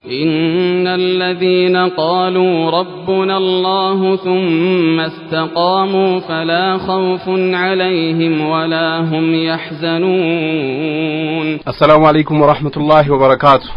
إن الذين قالوا ربنا الله ثم استقاموا فلا خوف عليهم ولا هم يحزنون. السلام عليكم ورحمة الله وبركاته.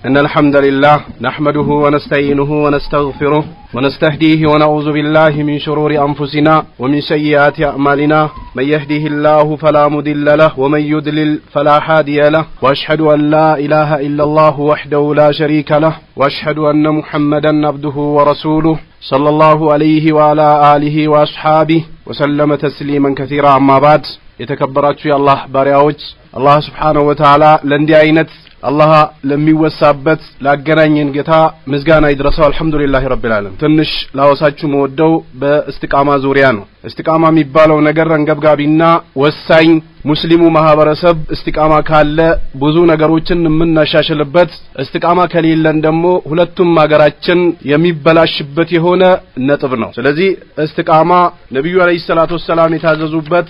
إن الحمد لله نحمده ونستعينه ونستغفره ونستهديه ونعوذ بالله من شرور أنفسنا ومن سيئات أعمالنا من يهده الله فلا مضل له ومن يضلل فلا هادي له وأشهد أن لا إله إلا الله وحده لا شريك له وأشهد أن محمدا عبده ورسوله صلى الله عليه وعلى آله وأصحابه وسلم تسليما كثيرا. أما بعد يتكبرات يا الله بارياوج الله سبحانه وتعالى لندي عينت الله لم يوسابت لاغناኝን ጌታ ምስጋና ይድረሰው። አልহামዱሊላሂ ረቢል ዓለሚን። ትንሽ ላወሳችሁ መወደው በእስቲቃማ ዙሪያ ነው። እስቲቃማ የሚባለው ነገር አንገብጋቢና ወሳኝ ሙስሊሙ ማህበረሰብ እስቲቃማ ካለ ብዙ ነገሮችን የምናሻሽልበት፣ እስቲቃማ ከሌለን ደግሞ ሁለቱም ሀገራችን የሚበላሽበት የሆነ ነጥብ ነው። ስለዚህ እስቲቃማ ነብዩ አለይሂ ሰላቱ ወሰላም የታዘዙበት፣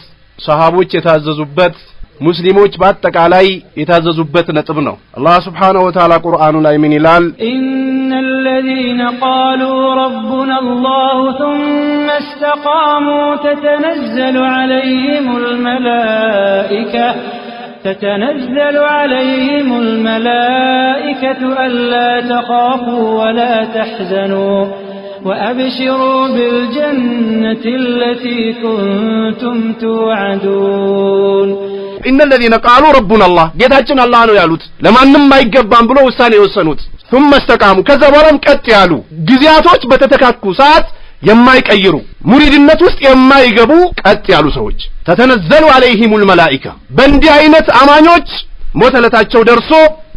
ሰሃቦች የታዘዙበት፣ ሙስሊሞች በአጠቃላይ የታዘዙበት ነጥብ ነው። አላህ Subhanahu Wa Ta'ala ቁርአኑ ላይ ምን ይላል? ኢነለዚነ ቃሉ ረቡና አላህ ثم استقاموا تتنزل عليهم الملائكة ألا تخافوا ولا تحزنوا وأبشروا بالجنة التي كنتم توعدون. إن الذين قالوا ربنا الله ጌታችን አላህ ነው ያሉት ለማንም አይገባም ብሎ ውሳኔ ወሰኑት። ثم استقاموا ከዛ በኋላም ቀጥ ያሉ ጊዜያቶች በተተካኩ ሰዓት የማይቀይሩ ሙሪድነት ውስጥ የማይገቡ ቀጥ ያሉ ሰዎች ተተነዘሉ عليهم الملائكة በእንዲህ አይነት አማኞች ሞተለታቸው ደርሶ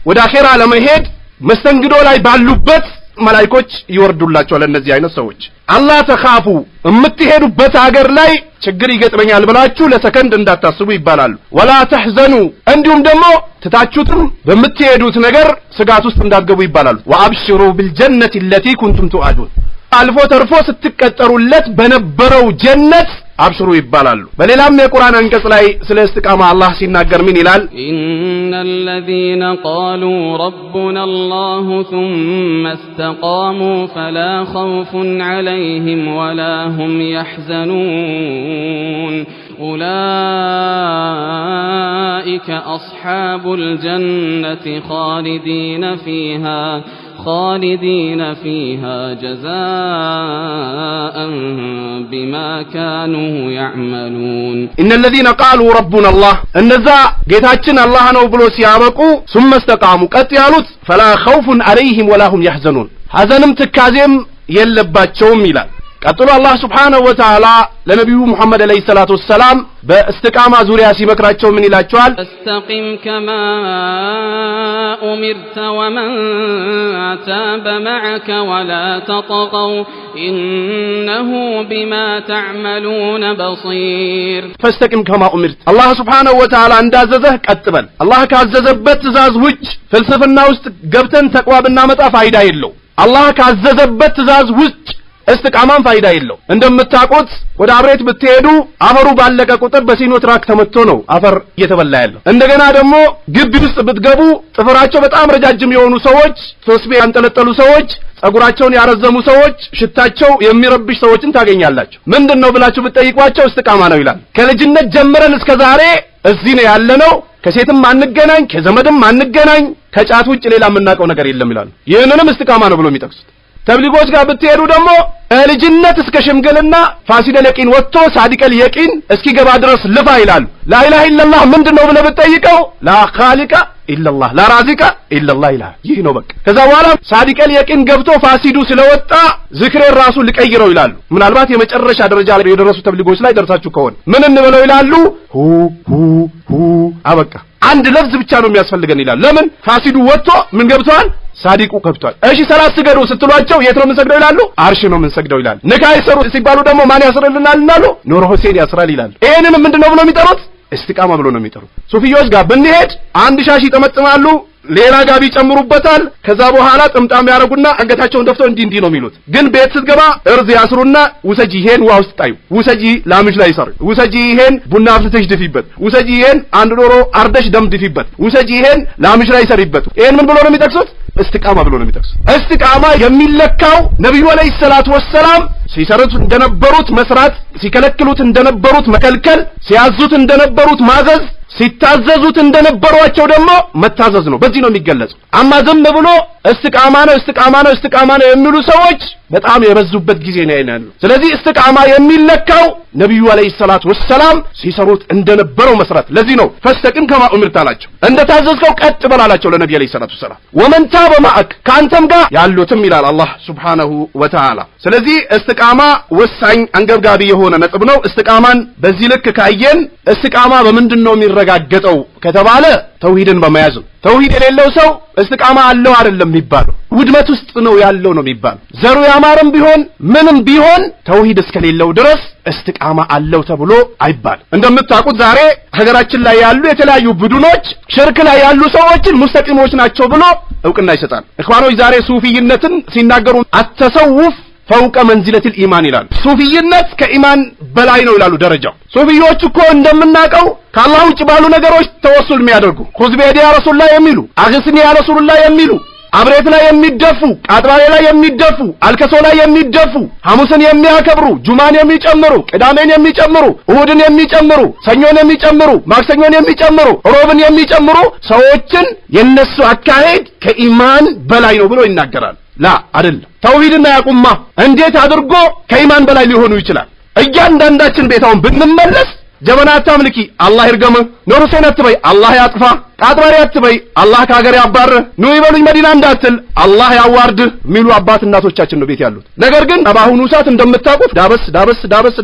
ወደ አኺራ ለመሄድ መስተንግዶ ላይ ባሉበት መላእክቶች ይወርዱላቸዋል። እነዚህ አይነት ሰዎች አላህ ተኻፉ እምትሄዱበት ሀገር ላይ ችግር ይገጥመኛል ብላችሁ ለሰከንድ እንዳታስቡ ይባላል። ወላ ተህዘኑ እንዲሁም ደግሞ ትታችሁትም በምትሄዱት ነገር ስጋት ውስጥ እንዳትገቡ ይባላል። ወአብሽሩ ቢልጀነቲ التي كنتم توعدون አልፎ ተርፎ ስትቀጠሩለት በነበረው ጀነት አብሽሩ ይባላሉ። በሌላም የቁርአን አንቀጽ ላይ ስለ እስቲቃማ አላህ ሲናገር ምን ይላል? ኢነለዚነ ቃሉ ረቡና አላህ ثم استقاموا فلا خوف عليهم ولا هم يحزنون أولئك أصحاب الجنة خالدين فيها جزاء بما كانوا يعملون. إن الذين قالوا ربنا الله النزا ጌታችን አላህ ነው ብሎ ሲያበቁ ثم استقاموا ቀጥ ያሉት فلا خوف عليهم ولا هم يحزنون ሐዘንም ትካዜም የለባቸውም ይላል። ቀጥሎ አላህ Subhanahu Wa Ta'ala ለነብዩ ሙሐመድ አለይሂ ሰላቱ ወሰላም በእስቲቃማ ዙሪያ ሲመክራቸው ምን ይላቸዋል? استقم كما أمرت ومن تاب معك ولا تطغوا إنه بما تعملون بصير. فاستقم كما أمرت الله Subhanahu Wa Ta'ala እንዳዘዘህ ቀጥ በል። አላህ ካዘዘበት ትእዛዝ ውጭ ፍልስፍና ውስጥ ገብተን ተቅዋ ብናመጣ ፋይዳ የለው። አላህ ካዘዘበት ትእዛዝ ውጭ እስቲቃማን ፋይዳ የለው። እንደምታውቁት ወደ አብሬት ብትሄዱ አፈሩ ባለቀ ቁጥር በሲኖትራክ ተመቶ ነው አፈር እየተበላ ያለው። እንደገና ደግሞ ግቢ ውስጥ ብትገቡ ጥፍራቸው በጣም ረጃጅም የሆኑ ሰዎች፣ ሶስት ቤት ያንጠለጠሉ ሰዎች፣ ጸጉራቸውን ያረዘሙ ሰዎች፣ ሽታቸው የሚረብሽ ሰዎችን ታገኛላችሁ። ምንድነው ብላችሁ ብትጠይቋቸው እስቲቃማ ነው ይላል። ከልጅነት ጀምረን እስከ ዛሬ እዚህ ነው ያለነው፣ ከሴትም አንገናኝ፣ ከዘመድም አንገናኝ፣ ከጫት ውጭ ሌላ የምናውቀው ነገር የለም ይላል። ይሄንንም እስቲቃማ ነው ብሎ የሚጠቅሱት። ተብሊጎች ጋር ብትሄዱ ደግሞ ልጅነት እስከ ሽምግልና ፋሲደል የቂን ወጥቶ ሳዲቀል የቂን እስኪገባ ድረስ ልፋ ይላሉ። ላኢላሃ ኢላላህ ምንድነው ብለህ ብትጠይቀው ላ ኻሊቀ ኢላላህ ላ ራዚቀ ኢላላህ ይላል። ይህ ነው በቃ። ከዛ በኋላ ሳዲቀል የቂን ገብቶ ፋሲዱ ስለወጣ ዝክሬን ራሱ ልቀይረው ይላሉ። ምናልባት የመጨረሻ ደረጃ ላይ የደረሱ ተብሊጎች ላይ ደርሳችሁ ከሆነ ምን እንበለው ይላሉ? ሁ አበቃ። አንድ ለፍዝ ብቻ ነው የሚያስፈልገን ይላል። ለምን? ፋሲዱ ወጥቶ ምን ገብቷል? ሳዲቁ ገብቷል። እሺ ሰላት ስገዱ ስትሏቸው የት ነው የምንሰግደው ይላሉ? አርሽ ነው የምንሰግደው ይላል። ንካ ይሰሩ ሲባሉ ደግሞ ማን ያስርልናል ይላሉ? ኑር ሁሴን ያስራል ይላል። ይሄንን ምንድነው ብለው የሚጠሩት? እስቲቃማ ብሎ ነው የሚጠሩት። ሱፊዮች ጋር ብንሄድ አንድ ሻሽ ይጠመጥማሉ፣ ሌላ ጋቢ ጨምሩበታል። ከዛ በኋላ ጥምጣም ያረጉና አንገታቸውን ደፍተው እንዲህ ነው የሚሉት። ግን ቤት ስትገባ እርዝ ያስሩና ውሰጂ ይሄን ውሃ ውስጥ ጣዩ፣ ውሰጂ ላምሽ ላይ ሰር፣ ውሰጂ ይሄን ቡና አፍልተሽ ድፊበት፣ ውሰጂ ይሄን አንድ ዶሮ አርደሽ ደም ድፊበት፣ ውሰጂ ይሄን ላምሽ ላይ ሰሪበት። ይሄን ምን ብሎ ነው የሚጠቅሱት? استقامة بلون ميتكس استقامة يميلكاو نبي عليه الصلاة والسلام ሲሰሩት እንደነበሩት መስራት ሲከለክሉት እንደነበሩት መከልከል ሲያዙት እንደነበሩት ማዘዝ ሲታዘዙት እንደነበሯቸው ደግሞ መታዘዝ ነው በዚህ ነው የሚገለጸው አማ ዝም ብሎ እስቲቃማ ነው የሚሉ ሰዎች በጣም የበዙበት ጊዜ ነው ያለው ስለዚህ እስቲቃማ የሚለካው ነብዩ አለይሂ ሰላቱ ወሰለም ሲሰሩት እንደነበረው መስራት ለዚህ ነው ፈስተቅም ከማ ኡምርታላቸው እንደታዘዝከው ቀጥ በላላቸው ለነብዩ አለይሂ ሰላቱ ወሰለም ወመን ታበ ማአክ ካንተም ጋር ያሉትም ይላል አላህ Subhanahu Wa Ta'ala ስለዚህ እስቲቃማ ወሳኝ አንገብጋቢ የሆነ ነጥብ ነው እስቲቃማን በዚህ ልክ ካየን እስቲቃማ በምንድነው የሚረጋገጠው ከተባለ ተውሂድን በመያዝ ተውሂድ የሌለው ሰው እስቲቃማ አለው አይደለም የሚባለው ውድመት ውስጥ ነው ያለው ነው የሚባለው ዘሩ ያማረም ቢሆን ምንም ቢሆን ተውሂድ እስከሌለው ድረስ እስቲቃማ አለው ተብሎ አይባል እንደምታውቁት ዛሬ ሀገራችን ላይ ያሉ የተለያዩ ቡድኖች ሽርክ ላይ ያሉ ሰዎችን ሙስተቂሞች ናቸው ብሎ እውቅና ይሰጣል እخوانዎች ዛሬ ሱፊይነትን ሲናገሩ አተሰውፍ فوق منزلة الإيمان ይላል ሱፊይነት ከኢማን በላይ ነው ይላሉ ደረጃው ሱፊዮች እኮ እንደምናቀው ከአላህ ውጭ ባሉ ነገሮች ተወሱል የሚያደርጉ ኹዝ በየዲ ያ ረሱላህ የሚሉ አግስኒ ያ ረሱላህ የሚሉ አብሬት ላይ የሚደፉ ቃጥባሬ ላይ የሚደፉ አልከሶ ላይ የሚደፉ ሐሙስን የሚያከብሩ ጁማን የሚጨምሩ ቅዳሜን የሚጨምሩ እሁድን የሚጨምሩ ሰኞን የሚጨምሩ ማክሰኞን የሚጨምሩ ሮብን የሚጨምሩ ሰዎችን የነሱ አካሄድ ከኢማን በላይ ነው ብሎ ይናገራል ላ አይደለም ተውሂድና ያቁማ እንዴት አድርጎ ከኢማን በላይ ሊሆኑ ይችላል እያንዳንዳችን ቤታውን ብንመለስ ጀበና አታምልኪ አላህ ይርገም ኑር ሁሴን አትበይ አላህ ያጥፋ ቃጥባሪ አትበይ አላህ ከሀገር ያባር ኑ ይበሉኝ መዲና እንዳትል አላህ ያዋርድ ሚሉ አባት እናቶቻችን ነው ቤት ያሉት ነገር ግን አባሁኑ ሰዓት እንደምታውቁት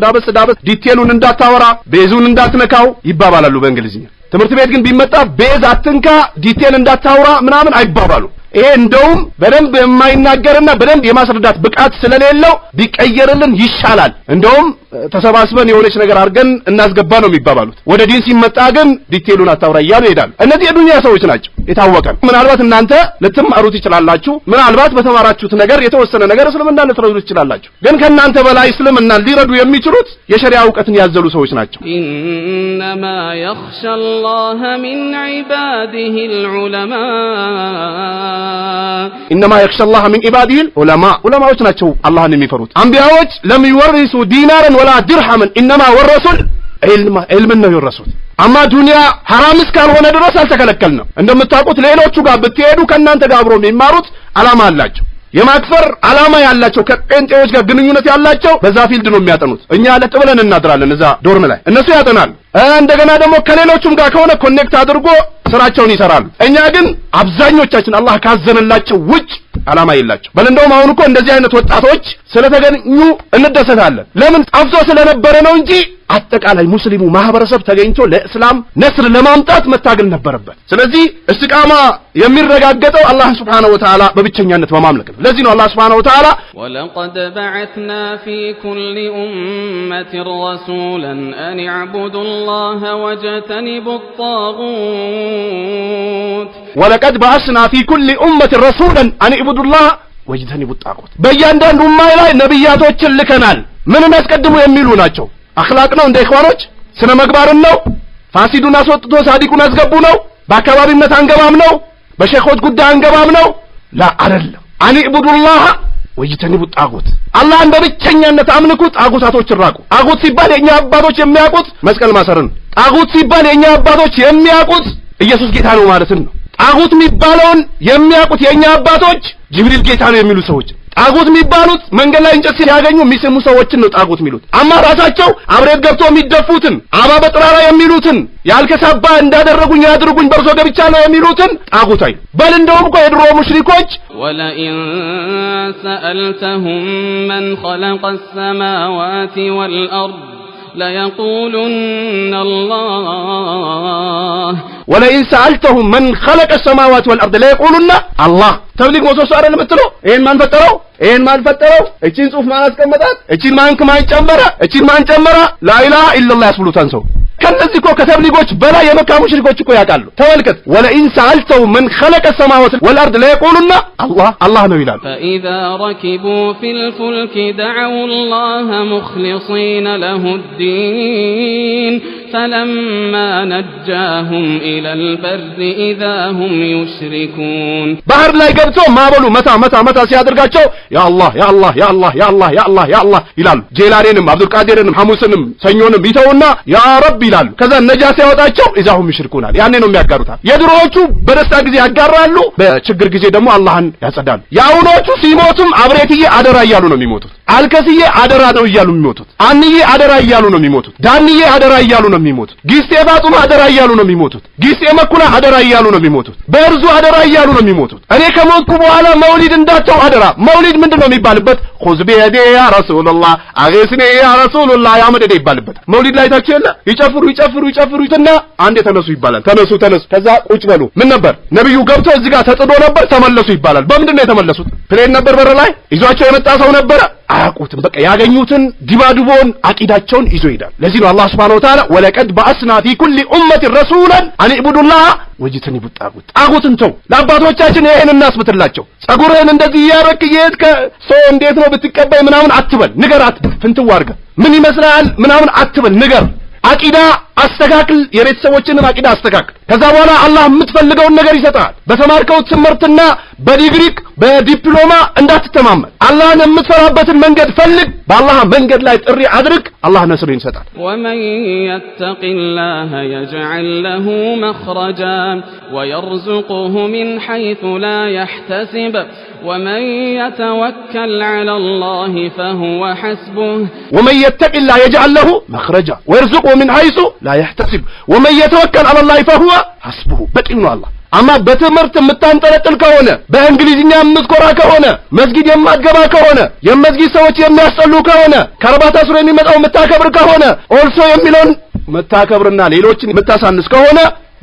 ዳበስ ዲቴሉን እንዳታወራ ቤዙን እንዳትነካው ይባባላሉ በእንግሊዝኛ ትምህርት ቤት ግን ቢመጣ ቤዝ አትንካ ዲቴል እንዳታወራ ምናምን አይባባሉ ይሄ እንደውም በደንብ የማይናገርና በደንብ የማስረዳት ብቃት ስለሌለው ቢቀየርልን ይሻላል እንደውም ተሰባስበን የሆነች ነገር አድርገን እናስገባ ነው የሚባባሉት ወደ ዲን ሲመጣ ግን ዲቴሉን አታውራ ይያሉ ይሄዳል እነዚህ የዱንያ ሰዎች ናቸው የታወቀ ምናልባት እናንተ ልትማሩት ይችላላችሁ ምናልባት በተማራችሁት ነገር የተወሰነ ነገር እስልምና ልትረዱ ይችላላችሁ ግን ከናንተ በላይ እስልምና ሊረዱ የሚችሉት የሸሪዓ ዕውቀትን ያዘሉ ሰዎች ናቸው ኢንማ የኽሸላህ ሚን ዒባዲሂ አልዑለማ ኢንማ የኽሸላህ ሚን ዒባዲሂ አልዑለማ ዑለማዎች ናቸው አላህን የሚፈሩት አንቢያዎች ለም ይወርሱ ዲናርን ወላ ድርሃምን ኢንማ ወረሱል علم ነው የወረሱት አማ ዱንያ حرام እስካልሆነ ድረስ አልተከለከልንም እንደምታውቁት ሌሎቹ ጋር ብትሄዱ ከናንተ ጋር አብሮ የሚማሩት አላማ አላቸው የማክፈር አላማ ያላቸው ከጴንጤዎች ጋር ግንኙነት ያላቸው በዛ ፊልድ ነው የሚያጠኑት እኛ ለጥ ብለን እናድራለን እዛ ዶርም ላይ እነሱ ያጠናል እንደገና ደግሞ ከሌሎቹም ጋር ከሆነ ኮኔክት አድርጎ ስራቸውን ይሰራሉ እኛ ግን አብዛኞቻችን አላህ ካዘነላቸው ውጭ አላማ የላቸው በለንደውም አሁን እኮ እንደዚህ አይነት ወጣቶች ስለተገኙ እንደሰታለን ለምን ጠፍቶ ስለነበረ ነው እንጂ አጠቃላይ ሙስሊሙ ማህበረሰብ ተገኝቶ ለእስላም ነስር ለማምጣት መታገል ነበረበት ስለዚህ እስቲቃማ የሚረጋገጠው አላህ Subhanahu Wa Ta'ala በብቸኛነት በማምለክ ነው ለዚህ ነው አላህ Subhanahu Wa Ta'ala ወለቀድ በዐትና ፊ ኩሊ ኡመት ረሱላን አን ይዕቡዱ አላህ ወጅተኒቡ الطاغوت ወለቀድ በዐስና ፊ ኩሊ ኡመት ረሱላን አን ይዕቡዱ አላህ ወጅተኒቡ الطاغوت በእያንዳንዱ ኡማ ላይ ነብያቶችን ልከናል ምንን ያስቀድሙ የሚሉ ናቸው አኽላቅ ነው እንደ ኢኽዋኖች ስነ ምግባርን ነው ፋሲዱን አስወጥቶ ሳዲቁን አስገቡ ነው በአካባቢነት አንገባም ነው በሸኾች ጉዳይ አንገባም ነው ላ አይደለም አን ይዕቡዱላህ ወይተኒቡ ጣጉት አላህን በብቸኛነት አምልኩ ጣጉታቶች ራቁ ጣጉት ሲባል የኛ አባቶች የሚያውቁት መስቀል ማሰርን ጣጉት ሲባል የኛ አባቶች የሚያውቁት ኢየሱስ ጌታ ነው ማለትን ነው ጣጉት የሚባለውን የሚያውቁት የኛ አባቶች ጅብሪል ጌታ ነው የሚሉ ሰዎች ጣጉት የሚባሉት መንገድ ላይ እንጨት ሲያገኙ የሚስሙ ሰዎችን ነው ጣጉት የሚሉት አማ ራሳቸው አብሬት ገብቶ የሚደፉትን አባ በጥራራ የሚሉትን ያልከሳባ እንዳደረጉኝ ያድርጉኝ በርሶ ገብቻ ነው የሚሉትን ጣጉት አይሉ በል እንደውም እኮ የድሮ ሙሽሪኮች ወለኢን ሰአልተሁም መን ኸለቀ السماوات والأرض ليقولن الله ولئن سألتهم من خلق السماوات والأرض ليقولن الله تبليغ موسوس አረ ለምትለው ይሄን ማን ፈጠረው ይሄን ማን ፈጠረው እቺን ጽሁፍ ማን አስቀመጣት እቺን ማን ከማን ጨመረ እቺን ማን ጨመረ ላ ኢላሃ ኢላላህ ያስብሉታን ሰው ከነዚህ እኮ ከተብሊጎች በላይ የመካ ሙሽሪኮች እኮ ያውቃሉ ተመልከት ወለኢን ሰአልተው من خلق السماوات والارض لا يقولون الله ነው ይላል فاذا ركبوا في الفلك دعوا الله مخلصين له الدين فلما نجاهم الى البر اذا هم يشركون ባህር ላይ ገብተው ማበሉ መታ ሲያደርጋቸው ያ አላህ ያ አላህ ያ አላህ ያ አላህ ያ አላህ ያ አላህ ይላሉ ጄላኔንም አብዱል ቃዲርንም ሐሙስንም ሰኞንም ይተውና ያ ረብ ይላሉ ከዛ ነጃ ሲያወጣቸው ኢዛሁም ይሽርኩናል ያኔ ነው የሚያጋሩታል የድሮዎቹ በደስታ ጊዜ ያጋራሉ በችግር ጊዜ ደግሞ አላህን ያጸዳሉ ያውኖቹ ሲሞቱም አብሬትዬ አደራ እያሉ ነው የሚሞቱት አልከስዬ አደራ ነው እያሉ የሚሞቱት አንዬ አደራ እያሉ ነው የሚሞቱት ዳንዬ አደራ እያሉ ነው የሚሞቱት ጊስቴ ባጡማ አደራ እያሉ ነው የሚሞቱት ጊስቴ መኩና አደራ እያሉ ነው የሚሞቱት በእርዙ አደራ እያሉ ነው የሚሞቱት እኔ ከሞትኩ በኋላ መውሊድ እንዳተው አደራ መውሊድ ምንድነው የሚባልበት ኹዝ ቢየዲ ያ ረሱላህ አገስኔ ያ ረሱላህ ያ መደደ ይባልበት መውሊድ ላይ ታችሁ የለ ይጨፍሩ ይትና አንዴ ተነሱ ይባላል ተነሱ ከዛ ቁጭ በሉ ምን ነበር ነብዩ ገብተው እዚህ ጋር ተጥዶ ነበር ተመለሱ ይባላል በምንድነው የተመለሱት ፕሌን ነበር በር ላይ ይዟቸው የመጣ ሰው ነበር አያውቁትም በቃ ያገኙትን ዲባዱቦን አቂዳቸውን ይዞ ይሄዳል ለዚህ ነው አላህ Subhanahu Wa Ta'ala ወለቀድ በአስና في كل امه رسولا ان اعبدوا الله واجتنبوا الطاغوت ጣጉትን ተው ለአባቶቻችን ይሄን እናስብትላቸው ጸጉርህን እንደዚህ ያረክ የት ሰው እንዴት ነው ብትቀበይ ምናምን አትበል ንገራት ፍንትው አድርገህ ምን ይመስላል ምናምን አትበል ንገር አቂዳ አስተካክል የቤተሰቦችንም አቂዳ አስተካክል ከዛ በኋላ አላህ የምትፈልገውን ነገር ይሰጣል በተማርከው ትምህርትና በዲግሪክ በዲፕሎማ እንዳትተማመን አላህን የምትፈራበትን መንገድ ፈልግ በአላህ መንገድ ላይ ጥሪ አድርግ አላህ ነስሩን ይሰጣል ومن يتق الله يجعل له مخرجا ويرزقه من حيث لا يحتسب ومن يتوكل على الله فهو حسبه ومن يتق الله يجعل له مخرجا ويرزقه من حيث لا يحتسب ومن يتوكل على الله فهو حسبه بقينا الله አማ በትምህርት የምታንጠለጥል ከሆነ በእንግሊዝኛ የምትኮራ ከሆነ መስጊድ የማትገባ ከሆነ የመስጊድ ሰዎች የሚያስጠሉ ከሆነ ከርባታ ሱረ የሚመጣው የምታከብር ከሆነ ኦልሶ የሚለውን መታከብርና ሌሎችን የምታሳንስ ከሆነ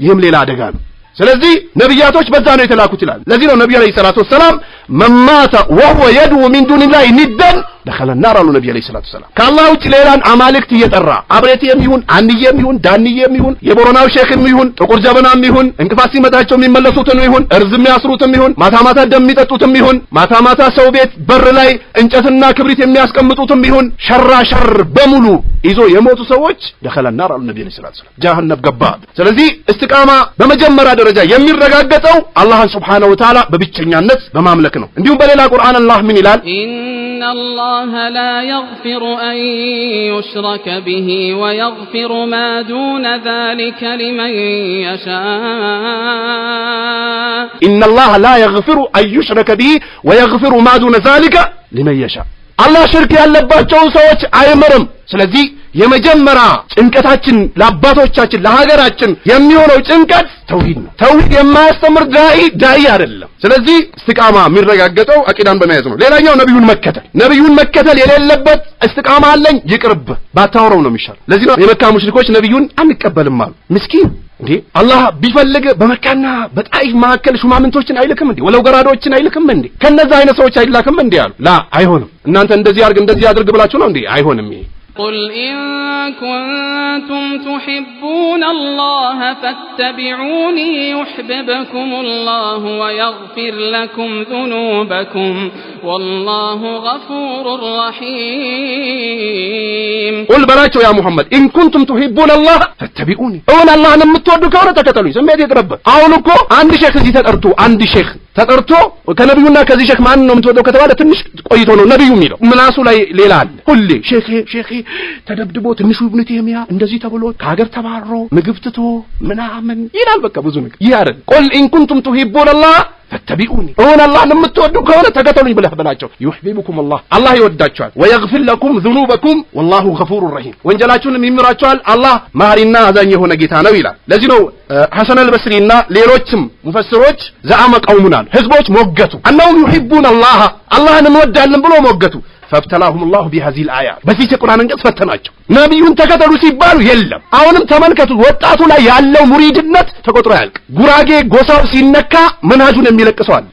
ይህም ሌላ አደጋ ነው ስለዚህ ነብያቶች በዛ ነው የተላኩት ይላል ለዚህ ነው ነብዩ አለይሂ ሰላቱ ወሰለም መማታ ወሆ يدعو من دون الله ندا دخل النار አሉ ነብዩ አለይሂ ሰላቱ ወሰለም ከአላህ ውጭ ሌላን አማልክት እየጠራ አብሬትም ይሁን አንየም ይሁን ዳንየም ይሁን የቦረናው ሼኽም ይሁን ጥቁር ጀበናም ይሁን እንቅፋት ሲመታቸው የሚመለሱትም ይሁን እርዝም ያስሩትም ይሁን ማታ ደም የሚጠጡትም ይሁን ማታ ሰው ቤት በር ላይ እንጨትና ክብሪት የሚያስቀምጡትም ይሁን ሸር በሙሉ ይዞ የሞቱ ሰዎች دخل النار አሉ ነብዩ አለይሂ ሰላቱ ወሰለም ጀሃነም ገባ ስለዚህ እስቲቃማ በመጀመሪያ ደረጃ የሚረጋገጠው አላህን Subhanahu Wa Ta'ala በብቸኛነት በማምለክ ነው እንዲሁም በሌላ ቁርአን አላህ ምን ይላል إن الله لا يغفر أن يشرك به ويغفر ما دون ذلك لمن يشاء إن الله لا يغفر أن يشرك به ويغفر ما دون ذلك لمن يشاء الله ሽርክ ያለባቸውን ሰዎች አይምርም ስለዚህ የመጀመሪያ ጭንቀታችን ለአባቶቻችን ለሀገራችን የሚሆነው ጭንቀት ተውሂድ ነው ተውሂድ የማያስተምር ዳኢ አይደለም ስለዚህ እስቲቃማ የሚረጋገጠው አቂዳን በመያዝ ነው ሌላኛው ነብዩን መከተል የሌለበት እስቲቃማ አለኝ ይቅርብ ባታወራው ነው የሚሻል ለዚህ ነው የመካ ሙሽሪኮች ነብዩን አንቀበልም አሉ ምስኪን እንዴ አላህ ቢፈልግ በመካና በጣይፍ ማከል ሹማምንቶችን አይልክም እንዴ ወለው ገራዶችን አይልክም እንዴ ከነዛ አይነት ሰዎች አይላክም እንዴ አሉ ላ አይሆንም እናንተ እንደዚህ አድርግ ብላችሁ ነው እንዴ አይሆንም ይሄ قل إن كنتم تحبون الله فاتبعوني يحببكم الله ويغفر لكم ذنوبكم والله غفور رحيم قل بلاچو يا محمد إن كنتم تحبون الله فاتبعوني أولا الله نمتودو كورة تكتلوي سميت يتربى أولوكو عند شيخ زي تترتو كنبينا كذي شيخ ما أنه متودو كتبالة تنش قويتونو نبيو ميلو مناسو لاي ليلال كل شيخي ተደብድቦ ትንሹ ኢብኑ ተይሚያ እንደዚህ ተብሎ ከሀገር ተባሮ ምግብ ትቶ ምናምን ይላል በቃ ብዙ ነገር ይያረን ቁል ኢን ኩንቱም ቱሂቡነ አላህ ፈተቢኡኒ ወን አላህ ለምትወዱ ከሆነ ተከተሉኝ ብለህ በላቸው ይሁብቡኩም አላህ ይወዳችኋል ወይግፊር ለኩም ذنوبكم والله غفور رحيم ወንጀላችሁንም ይምራችኋል አላህ መሐሪና አዛኝ የሆነ ጌታ ነው ይላል ለዚህ ነው ሐሰን አልበስሪና ሌሎችም ሙፈስሮች ዘአመ ቀውሙናል ህዝቦች ሞገቱ እነሆም ይሁቡን አላህን እንወዳለን ብሎ ሞገቱ فابتلاهم الله بهذه الآيات በዚህ የቁርአን አንቀጽ ፈተናቸው ነብዩን ተከተሉ ሲባሉ የለም አሁንም ተመልከቱ ወጣቱ ላይ ያለው ሙሪድነት ተቆጥሮ ያልቅ ጉራጌ ጎሳው ሲነካ መንሃጁን የሚለቅሰዋል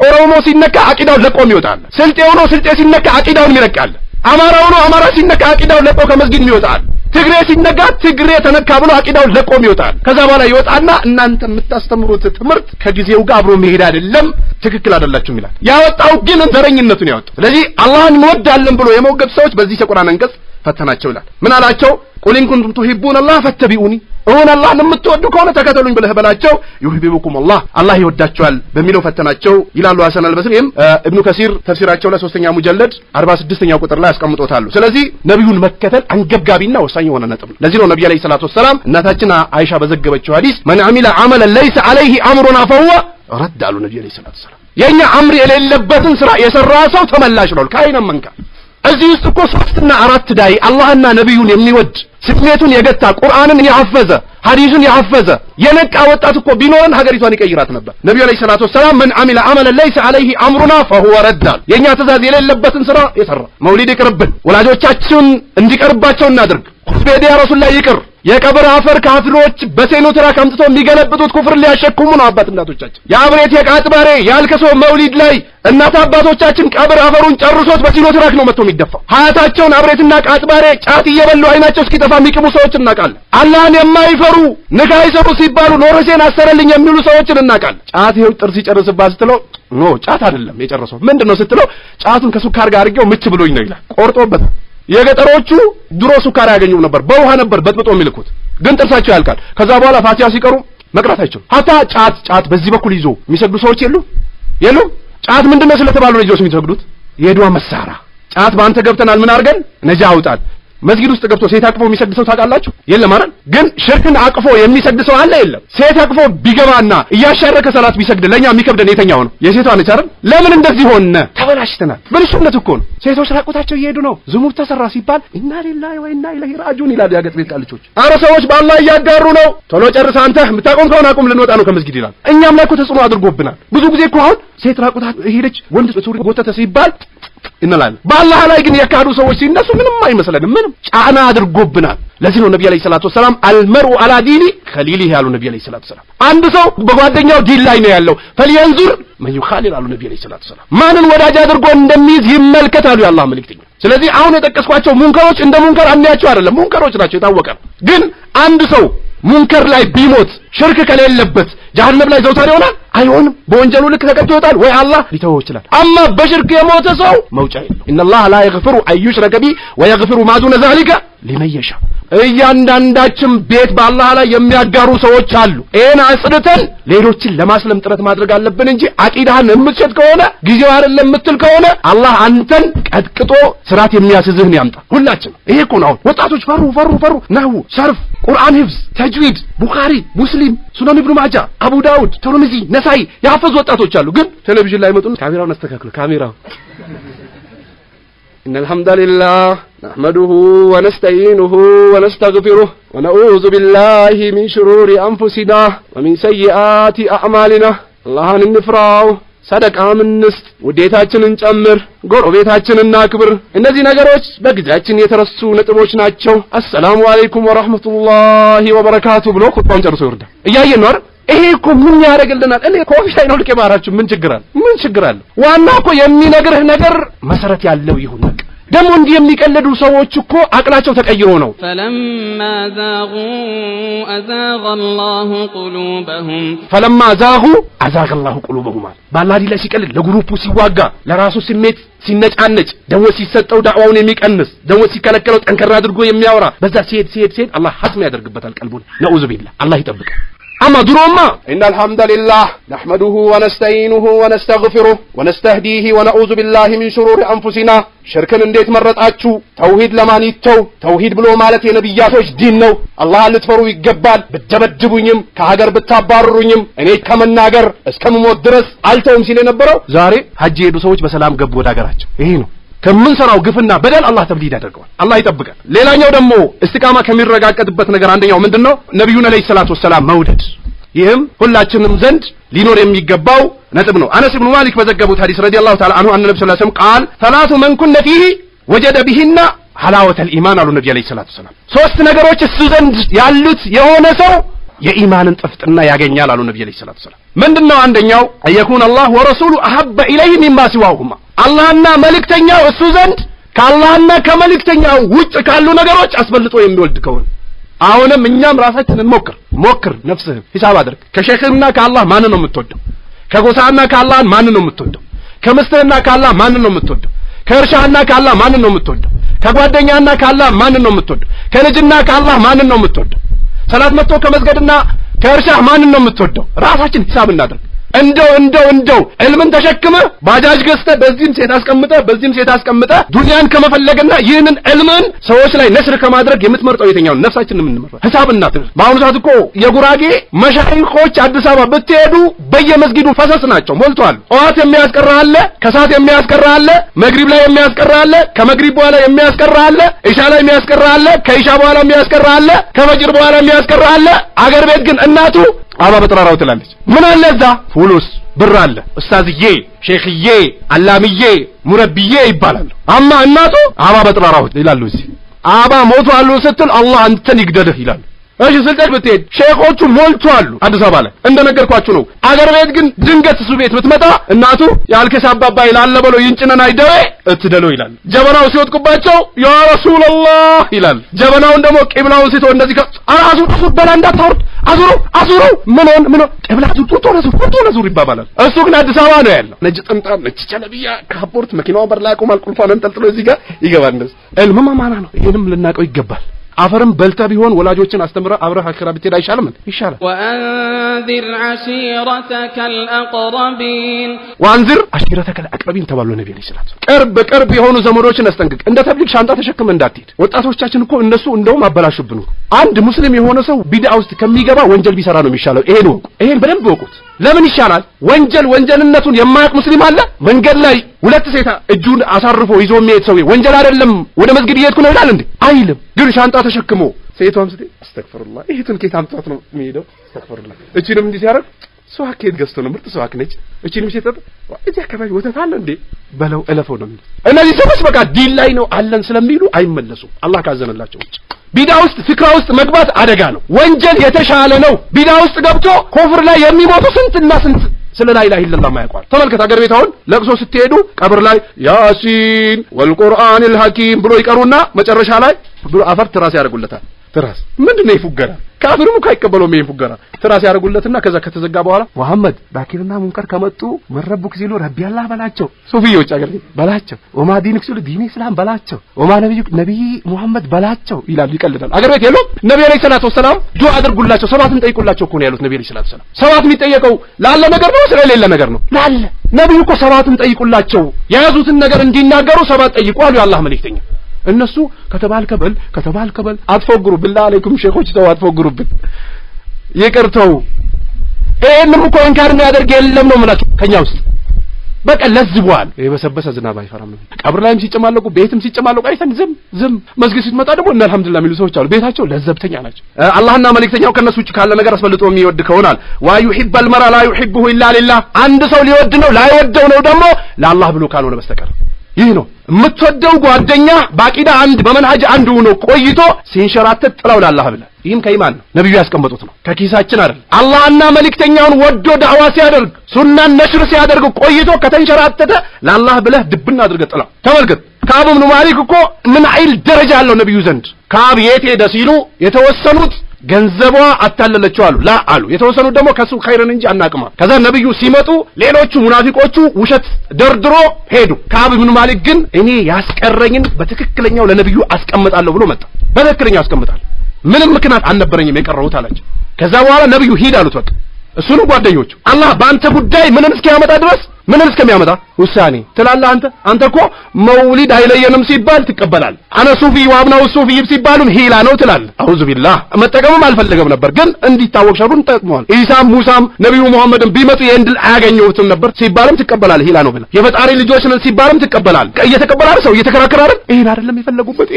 ኦሮሞ ሲነካ አቂዳውን ለቆም ይወጣል ስልጤ ሲነካ አቂዳውን ይለቃል አማራ ሲነካ አቂዳውን ለቆ ከመስጊድ ይወጣል ትግሬ ሲነጋ ትግሬ ተነካ ብሎ አቂዳውን ለቆም ይወጣል። ከዛ በኋላ ይወጣና እናንተ የምታስተምሩት ትምህርት ከጊዜው ጋር አብሮ መሄድ አይደለም፣ ትክክል አይደላችሁም ይላል። ያወጣው ግን ዘረኝነቱን ያወጣው። ስለዚህ አላህን እንወዳለን ብሎ የሞገቱ ሰዎች በዚህ የቁርአን አንቀጽ ፈተናቸው ይላል። ምን አላቸው? ቁል ኢን ኩንቱም ቱሂቡነ አላህ ፈተቢኡኒ፣ እሆነ አላህን የምትወዱ ከሆነ ተከተሉኝ ብለህ በላቸው። ይሁቢቡኩም አላህ ይወዳቸዋል በሚለው ፈተናቸው ይላሉ ሐሰን አልበስሪም። ኢብኑ ከሲር ተፍሲራቸው ላይ 3ኛ ሙጀለድ 46ኛው ቁጥር ላይ ያስቀምጦታል። ስለዚህ ነብዩን መከተል አንገብጋቢና ወሳኝ የሆነ ነጥብ ነው። ለዚህ ነው ነብዩ አለይሂ ሰላቱ ወሰለም እናታችን አይሻ በዘገበችው ሐዲስ መን አሚለ ዐመለን ለይሰ ዐለይሂ አምሩና ፈሁወ ረድ አሉ ነብዩ አለይሂ ሰላቱ ወሰለም። የኛ አምር የሌለበትን ስራ የሰራ ሰው ተመላሽ ነው ካይነ መንካ። እዚህ ውስጥ እኮ 3 እና 4 ዳይ አላህና ነብዩን የሚወድ ስሜቱን የገታ ቁርአንን ያፈዘ ሐዲሱን ያፈዘ የነቃ ወጣት እኮ ቢኖርን ሀገሪቷን ይቀይራት ነበር። ነብዩ አለይሂ ሰላቱ ወሰለም መን አሚለ ዐመለን ለይሰ ዐለይሂ አምሩና ፈሁወ ረድ አሉ። የኛ ትእዛዝ የሌለበትን ስራ የሰራ መውሊድ ይቅርብን፣ ወላጆቻችን እንዲቀርባቸው እናድርግ፣ ሁስቤዲያ ረሱል ላይ ይቅር፣ የቀብር አፈር ካፍሮች በሴኖትራክ አምጥተው የሚገለብጡት ኩፍር ሊያሸክሙ ነው አባት እናቶቻችን። የአብሬት የቃጥባሬ ያልከሶ መውሊድ ላይ እናት አባቶቻችን ቀብር አፈሩን ጨርሶት በሲኖትራክ ነው መጥቶ የሚደፋው። ሀያታቸውን አብሬትና ቃጥባሬ ጫት እየበሉ አይናቸው እስኪጠፋ የሚቅሙ ሰዎች እናውቃለን። አላህን የማይፈሩ ንካ ይሰሩ ሲባሉ ኖርሴን አሰረልኝ የሚሉ ሰዎችን እናውቃለን። ጫት ይኸው ጥርስ ይጨርስባት ስትለው ኖ ጫት አይደለም የጨረሰው ምንድነው ስትለው ጫቱን ከሱካር ጋር አድርጌው ምች ብሎኝ ነው ይላል። ቆርጦበት የገጠሮቹ ድሮ ሱካር ያገኙ ነበር፣ በውሃ ነበር በጥብጦ የሚልኩት፣ ግን ጥርሳቸው ያልቃል። ከዛ በኋላ ፋቲሃ ሲቀሩ መቅራታቸው ሀታ ጫት በዚህ በኩል ይዞ የሚሰግዱ ሰዎች የሉም። ጫት ምንድነው ስለተባሉ ነው ይዞስ የሚሰግዱት? የዱዓ መሳሪያ። ጫት ባንተ ገብተናል ምን አድርገን ነጃ አውጣል። መስጊድ ውስጥ ገብቶ ሴት አቅፎ የሚሰግድ ሰው ታውቃላችሁ? የለም አይደል? ግን ሽርክን አቅፎ የሚሰግድ ሰው አለ? የለም። ሴት አቅፎ ቢገባና እያሻረከ ሰላት ቢሰግድ ለኛ የሚከብደን የትኛው ነው? የሴቷ ነች አይደል? ለምን እንደዚህ ሆነ? ተበላሽተናል። ብልሽነት እኮ ነው። ሴቶች ራቁታቸው እየሄዱ ነው። ዝሙት ተሰራ ሲባል ኢና ሊላሂ ወኢና ኢለይሂ ራጂዑን ይላሉ ያገጥ ቤት ቃልቾች። አረ ሰዎች በአላህ እያጋሩ ነው። ቶሎ ጨርስ አንተ የምታቆም ከሆነ አቁም፣ ልንወጣ ነው ከመስጊድ ይላል። እኛም ላይ እኮ ተጽዕኖ አድርጎብናል። ብዙ ጊዜ እኮ አሁን ሴት ራቁታ ሄደች ወንድ ሱሪ ጎተተ ሲባል እንላለን። በአላህ ላይ ግን የካዱ ሰዎች ሲነሱ ምንም አይመስለንም። ምንም ጫና አድርጎብናል። ለዚህ ነው ነብዩ አለይሂ ሰላቱ ወሰለም አልመርኡ አላ ዲኒ ኸሊሊሂ ያሉ ነብዩ አለይሂ ሰላቱ ወሰለም። አንድ ሰው በጓደኛው ዲን ላይ ነው ያለው። ፈልየንዙር ማን ይኻሊል አሉ ነብዩ አለይሂ ሰላቱ ወሰለም። ማንን ወዳጅ አድርጎ እንደሚይዝ ይመልከት አሉ የአላህ መልእክተኛ። ስለዚህ አሁን የጠቀስኳቸው ሙንከሮች እንደ ሙንከር አንያቸው አይደለም፣ ሙንከሮች ናቸው የታወቀ ነው። ግን አንድ ሰው ሙንከር ላይ ቢሞት ሽርክ ከሌለበት ጀሃነም ላይ ዘውታሪ ይሆናል? አይሆንም። በወንጀሉ ልክ ተቀጥቶ ይወጣል ወይ አላህ ሊተወው ይችላል። አማ በሽርክ የሞተ ሰው መውጫ የለው። ኢነላህ ላ የግፍሩ አዩሽረከ ቢ ወየግፍሩ ማ ዱነ ዛሊከ ሊመን የሻ። እያንዳንዳችን ቤት በአላህ ላይ የሚያጋሩ ሰዎች አሉ። ይሄን አጽድተን ሌሎችን ለማስለም ጥረት ማድረግ አለብን እንጂ አቂዳህን የምትሸጥ ከሆነ ጊዜው አይደለም የምትል ከሆነ አላህ አንተን ቀጥቅጦ ስርዓት የሚያስዝህን ያምጣ። ሁላችን ይሄ እኮ ነው። ወጣቶች ፈሩ ነህው፣ ሰርፍ፣ ቁርአን ሂፍዝ፣ ተጅዊድ፣ ቡኻሪ፣ ሙስሊም፣ ሱነን ኢብኑ ማጃ፣ አቡ ዳውድ፣ ትርሚዚ፣ ነሳኢ ያፈዙ ወጣቶች አሉ። ግን ቴሌቪዥን ላይ መጡን ካሜራውን አስተካክሉ ካሜራው إن الحمد لله نحمده ونستعينه ونستغفره ونعوذ بالله من شرور أنفسنا ومن سيئات أعمالنا الله نفرعه ሰደቃ ምንስጥ፣ ውዴታችንን ጨምር፣ ጎረቤታችንን እናክብር። እነዚህ ነገሮች በጊዜያችን የተረሱ ነጥቦች ናቸው። አሰላሙ አለይኩም ወራህመቱላሂ ወበረካቱ ብሎ ኹጥባውን ጨርሶ ይወርዳል። እያየን ነው አይደል? ይሄ እኮ ምን ያደርግልናል? እኔ ኮፊ ሳይኖር ከማራችሁ ምን ችግር አለ? ዋናው እኮ የሚነግርህ ነገር መሰረት ያለው ይሁን። ደግሞ እንዲህ የሚቀልዱ ሰዎች እኮ አቅላቸው ተቀይሮ ነው። فلما زاغوا أزاغ الله قلوبهم أزاغ الله قلوبهم ባላህ ዲላ ሲቀልድ ለግሩፑ ሲዋጋ ለራሱ ስሜት ሲነጫነጭ ደሞ ሲሰጠው ዳዕዋውን የሚቀንስ ደሞ ሲከለከለው ጠንከራ አድርጎ የሚያወራ በዛ ሲሄድ አላህ ሐስም ያደርግበታል ቀልቡን። ነኡዝ ቢላህ አላህ ይጠብቀን። أما دروما إن الحمد لله نحمده ونستعينه ونستغفره ونستهديه ونعوذ بالله من شرور أنفسنا شركن انديت مرتاچو توحيد لمن يتو توحيد بلو مالت የነብያቶች ዲን ነው። አላህ ልትፈሩ ይገባል። ብትደበድቡኝም ከሀገር ብታባርሩኝም እኔ ከመናገር እስከምሞት ድረስ አልተውም ሲል የነበረው ዛሬ ሐጅ ሄዱ ሰዎች በሰላም ገቡ ወደ ሀገራቸው። ይሄ ነው ከመንሰራው ግፍና በደል አላህ ተብዲድ ያደርገዋል። አላህ ይጠብቀን። ሌላኛው ደግሞ እስቲቃማ ከሚረጋገጥበት ነገር አንደኛው ምንድነው? ነብዩን አለይሂ ሰላቱ ወሰላም መውደድ። ይህም ሁላችንም ዘንድ ሊኖር የሚገባው ነጥብ ነው። አነስ ኢብኑ ማሊክ በዘገቡት ሐዲስ ረዲየላሁ ተዓላ አንሁ ነብዩ ሰለላሁ ዐለይሂ ወሰለም ቃል ሰላቱ መን ኩነ ፊሂ ወጀደ ቢሂና ሐላወተል ኢማን አሉ ነብዩ አለይሂ ሰላቱ ወሰላም። ሶስት ነገሮች እሱ ዘንድ ያሉት የሆነ ሰው የኢማንን ጥፍጥና ያገኛል አሉ ነብዩ አለይሂ ሰላቱ ወሰላም። ምንድነው? አንደኛው አየኩን አላህ ወረሱሉ አሐበ ኢለይሂ ሚማ ሲዋሁማ አላህና መልእክተኛው እሱ ዘንድ ከአላህና ከመልእክተኛው ውጭ ካሉ ነገሮች አስበልጦ የሚወልድ ከሆነ አሁንም እኛም ራሳችንን ሞክር ነፍስህን ሂሳብ አድርግ ከሸይኽና ከአላህ ማን ነው የምትወደው ከጎሳና ከአላህ ማን ነው የምትወደው ከመስተና ከአላህ ማን ነው የምትወደው ከእርሻና ከአላህ ማን ነው የምትወደው ከጓደኛና ከአላህ ማን ነው የምትወደው ከልጅና ከአላህ ማን ነው የምትወደው ሰላት መጥቶ ከመስገድና ከእርሻ ማን ነው የምትወደው ራሳችን ሂሳብ እናድርግ እንደው ዕልምን ተሸክመ ባጃጅ ገዝተ በዚህም ሴት አስቀምጠ ዱንያን ከመፈለግና ይህንን ዕልምን ሰዎች ላይ ነሽር ከማድረግ የምትመርጠው የትኛው ነፍሳችንን የምንመርጠው ሂሳብ እናድርግ በአሁኑ ሰዓት እኮ የጉራጌ መሻይኾች አዲስ አበባ ብትሄዱ በየመስጊዱ ፈሰስ ናቸው ሞልቷል ጧት የሚያስቀራ አለ ከሰዓት የሚያስቀራ አለ መግሪብ ላይ የሚያስቀራ አለ ከመግሪብ በኋላ የሚያስቀራ አለ ኢሻ ላይ የሚያስቀራ አለ ከኢሻ በኋላ የሚያስቀራ አለ ከፈጅር በኋላ የሚያስቀራ አለ አገር ቤት ግን እናቱ አባ በጥራራው ትላለች ምን አለ እዛ ፉሉስ ብር አለ ኡስታዝዬ ሼኽዬ አላምዬ ሙረብዬ ይባላል አማ እናቱ አባ በጥራራው ይላሉ እዚህ አባ ሞቷል ስትል አላህ አንተን ይግደልህ ይላል እሺ ስልጠት ብትሄድ ሼኾቹ ሞልቷል አዲስ አበባ ላይ እንደነገርኳችሁ ነው አገር ቤት ግን ድንገት እሱ ቤት ብትመጣ እናቱ ያልከሽ አባባ ይላል በለው ይንጭነና አይደው እትደለው ይላል ጀበናው ሲወጥቁባቸው ያ ረሱላህ ይላል ጀበናውን ደግሞ ቂብላውን ሲቶ እንደዚህ አዙሩ በላ እንዳታወርድ አዙሩ ምን ቂብላቱ ጡጦ ለዙር ይባባላል እሱ ግን አዲስ አበባ ነው ያለው ነጭ ጥምጣም ነጭ ቸለብያ ካፖርት መኪናው በር ላይ ቆማል ቁልፏን እንጠልጥሎ እዚህ ጋር ይገባል እንደዚህ ዕልም ማማና ነው ይሄንም ልናቀው ይገባል አፈርም በልታ ቢሆን ወላጆችን አስተምራ አብረህ አከራ ብትሄድ አይሻልም ይሻላል ወአንዚር ዓሺረተከ አልአቅረቢን ወአንዚር ዓሺረተከ አልአቅረቢን ተባሉ ነብዩ ሰለላሁ ቅርብ የሆኑ ዘመዶችን አስጠንቅቅ እንደ ተብሊግ ሻንጣ ተሸክመ እንዳትሄድ ወጣቶቻችን እኮ እነሱ እንደውም አበላሹብን አንድ ሙስሊም የሆነ ሰው ቢድዓ ውስጥ ከሚገባ ወንጀል ቢሰራ ነው የሚሻለው ይሄን በደንብ ወቁት ለምን ይሻላል ወንጀልነቱን የማያውቅ ሙስሊም አለ መንገድ ላይ ሁለት ሴት እጁን አሳርፎ ይዞ የሚሄድ ሰው ወንጀል አይደለም ወደ መስጊድ እየሄድኩ ነው ይላል እንዴ አይልም ግን ሻንጣ ተሸክሞ ሴቷም ስትይ አስተግፍሩላህ ይሄን ከየት አምጣት ነው የሚሄደው አስተግፍሩላህ እቺንም እንዲህ ሲያደርግ ሷኬት ገዝቶ ነው ምርጥ ሷክ ነች እቺንም ሲጠጥ እዚህ አካባቢ ወተት አለ እንዴ በለው እለፈው ነው እነዚህ ሰዎች በቃ ዲን ላይ ነው አለን ስለሚሉ አይመለሱም አላህ ካዘነላቸው ቢዳ ውስጥ ፍክራ ውስጥ መግባት አደጋ ነው ወንጀል የተሻለ ነው ቢዳ ውስጥ ገብቶ ኮፍር ላይ የሚሞቱ ስንትና ስንት ስለ ላ ኢላሀ ኢላላህ ማያውቋል ተመልከት አገር ቤት አሁን ለቅሶ ስትሄዱ ቀብር ላይ ያሲን ወልቁርአኒል ሐኪም ብሎ ይቀሩና መጨረሻ ላይ ብሎ አፈር ትራስ ያደርጉለታል ትራስ ምንድነው ይፉገራ ካፍሩም ካይቀበለው ይፉገራ ትራስ ያደርጉለትና ከዛ ከተዘጋ በኋላ መሐመድ ባኪርና ሙንከር ከመጡ መረቡክ ሲሉ ረቢ አላህ በላቸው ሱፊዮች አገር በላቸው ወማ ዲንክ ሲሉ ዲን እስላም በላቸው ወማ ነብይ ሙሐመድ በላቸው ይላሉ ይቀልዳል አገር ቤት የለው ነብዩ አለይሂ ሰላቱ ወሰለም ዱዓ አድርጉላቸው ሰባትን ጠይቁላቸው እኮ ነው ያሉት ነብዩ አለይሂ ሰላቱ ወሰለም ሰባት የሚጠየቀው ላለ ነገር ነው ስለሌለ ነገር ነው ላለ ነብዩ እኮ ሰባትን ጠይቁላቸው የያዙትን ነገር እንዲናገሩ ሰባት ጠይቁ አሉ የአላህ መልእክተኛ እነሱ ከተባልከበል አትፎግሩ بالله عليكم ሼኾች ተው አትፎግሩብን ይቅርተው ይሄንም እኮ እንካር የሚያደርግ የለም ነው ማለት ከኛ ውስጥ በቃ ለዝቧል የበሰበሰ ዝናብ አይፈራም ቀብር ላይም ሲጨማለቁ ቤትም ሲጨማለቁ አይተን ዝም መስጊድ ሲመጣ ደግሞ እና አልহামዱሊላህ የሚሉ ሰዎች አሉ ቤታቸው ለዘብተኛ ናቸው አላህና መልእክተኛው ከነሱ ውጭ ካለ ነገር አስፈልጦ የሚወድ ከሆናል ويحب المرء لا يحبه الا لله አንድ ሰው ሊወድ ነው ላይወደው ነው ደግሞ ለአላህ ብሎ ካልሆነ በስተቀር ይህ ነው የምትወደው ጓደኛ ባቂዳ አንድ በመንሃጅ አንድ ሆኖ ቆይቶ ሲንሸራተት ጥላው ለአላህ ብለ ይህም ከኢማን ነው ነብዩ ያስቀመጡት ነው ከኪሳችን አይደል አላህና መልእክተኛውን ወዶ ዳዕዋ ሲያደርግ ሱናን ነሽር ሲያደርግ ቆይቶ ከተንሸራተተ ለአላህ ብለህ ድብና አድርገህ ጥላው ተመልከት ከአብ ኢብኑ ማሊክ እኮ ምን አይል ደረጃ አለው ነብዩ ዘንድ ከአብ የት ሄደ ሲሉ የተወሰኑት ገንዘቧ አታለለችው አሉ ላ አሉ የተወሰኑት ደግሞ ከሱ ኸይርን እንጂ አናቅማ ከዛ ነብዩ ሲመጡ ሌሎቹ ሙናፊቆቹ ውሸት ደርድሮ ሄዱ ከአብ ኢብኑ ማሊክ ግን እኔ ያስቀረኝን በትክክለኛው ለነብዩ አስቀምጣለሁ ብሎ መጣ በትክክለኛው አስቀምጣለሁ ምንም ምክንያት አልነበረኝም የቀረውት አላቸው ከዛ በኋላ ነብዩ ሂድ አሉት በቃ እሱን ጓደኞቹ አላህ በአንተ ጉዳይ ምንም እስኪያመጣ ድረስ ምንም እስከሚያመጣ ውሳኔ ትላለህ አንተ እኮ መውሊድ አይለየንም ሲባል ትቀበላል አነ ሱፊ ወአብናው ሱፊ ሲባሉም ሂላ ነው ትላለህ አውዙ ቢላህ መጠቀምም አልፈለገም ነበር ግን እንዲታወቅ ሸሩን ተጠቅሟል ኢሳም ሙሳም ነብዩ መሐመድም ቢመጡ የእንድል አያገኙትም ነበር ሲባልም ትቀበላለህ ሂላ ነው ብለህ የፈጣሪ ልጆች ነን ሲባልም ትቀበላለህ እየተቀበላል ሰው እየተከራከረ ይሄን አይደለም ይፈልጉበት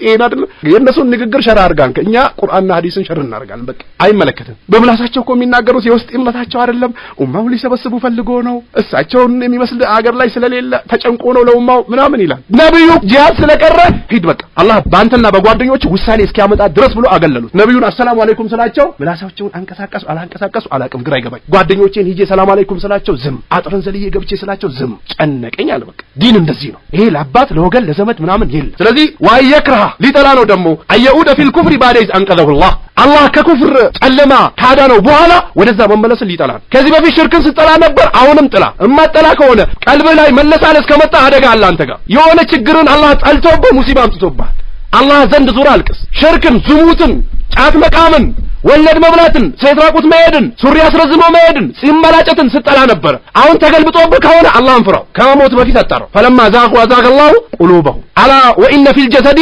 ይሄን አይደለም የነሱን ንግግር ሸራ አርጋን ከኛ ቁርአንና ሐዲስን ሸር እናርጋለን በቃ አይመለከትም በምላሳቸው እኮ የሚናገሩት የውስጥ እምነታቸው አይደለም ኡማው ሊሰበስቡ ፈልጎ ነው እሳቸውን የሚመስል አገር ላይ ስለሌለ ተጨንቆ ነው ለኡማው ምናምን ይላል። ነብዩ ጂሃድ ስለቀረ ሂድ በቃ አላህ ባንተና በጓደኞች ውሳኔ እስኪያመጣ ድረስ ብሎ አገለሉት። ነብዩን አሰላሙ አለይኩም ስላቸው ምላሳቸውን አንቀሳቀሱ አላንቀሳቀሱ አላቅም ግራ ይገባኝ። ጓደኞቼን ሂጄ ሰላም አለይኩም ስላቸው ዝም፣ አጥረን ዘልዬ ገብቼ ስላቸው ዝም። ጨነቀኝ አለ በቃ ዲን እንደዚህ ነው። ይሄ ለአባት ለወገን ለዘመድ ምናምን የለም። ስለዚህ ዋይክራ ሊጠላ ነው ደግሞ አየኡደ ፊል ኩፍሪ ባደይዝ አንቀዘሁላህ አላህ ከኩፍር ጨለማ ካዳነው በኋላ ወደዛ መመለስን ሊጠላ ነው። ከዚህ በፊት ሽርክን ስትጠላ ነበር፣ አሁንም ጥላ። እማጠላ ከሆነ ቀልብህ ላይ መለሳለስ ከመጣ አደጋ አለ አንተ ጋር። የሆነ ችግርን አላህ ጠልቶብህ ሙሲባ አምጥቶብሃል፣ አላህ ዘንድ ዙር አልቅስ። ሽርክን፣ ዝሙትን፣ ጫት መቃምን፣ ወለድ መብላትን፣ ሴት ራቁት መሄድን፣ ሱሪ አስረዝሞ መሄድን፣ ሲመላጨትን ስትጠላ ነበር። አሁን ተገልብጦብህ ከሆነ አላህን ፍራው፣ ከመሞት በፊት አጣራው። ፈለማ ዛቁ አዛቀላሁ ቁሉበሁም አላ ወኢነ ፊል ጀሰዲ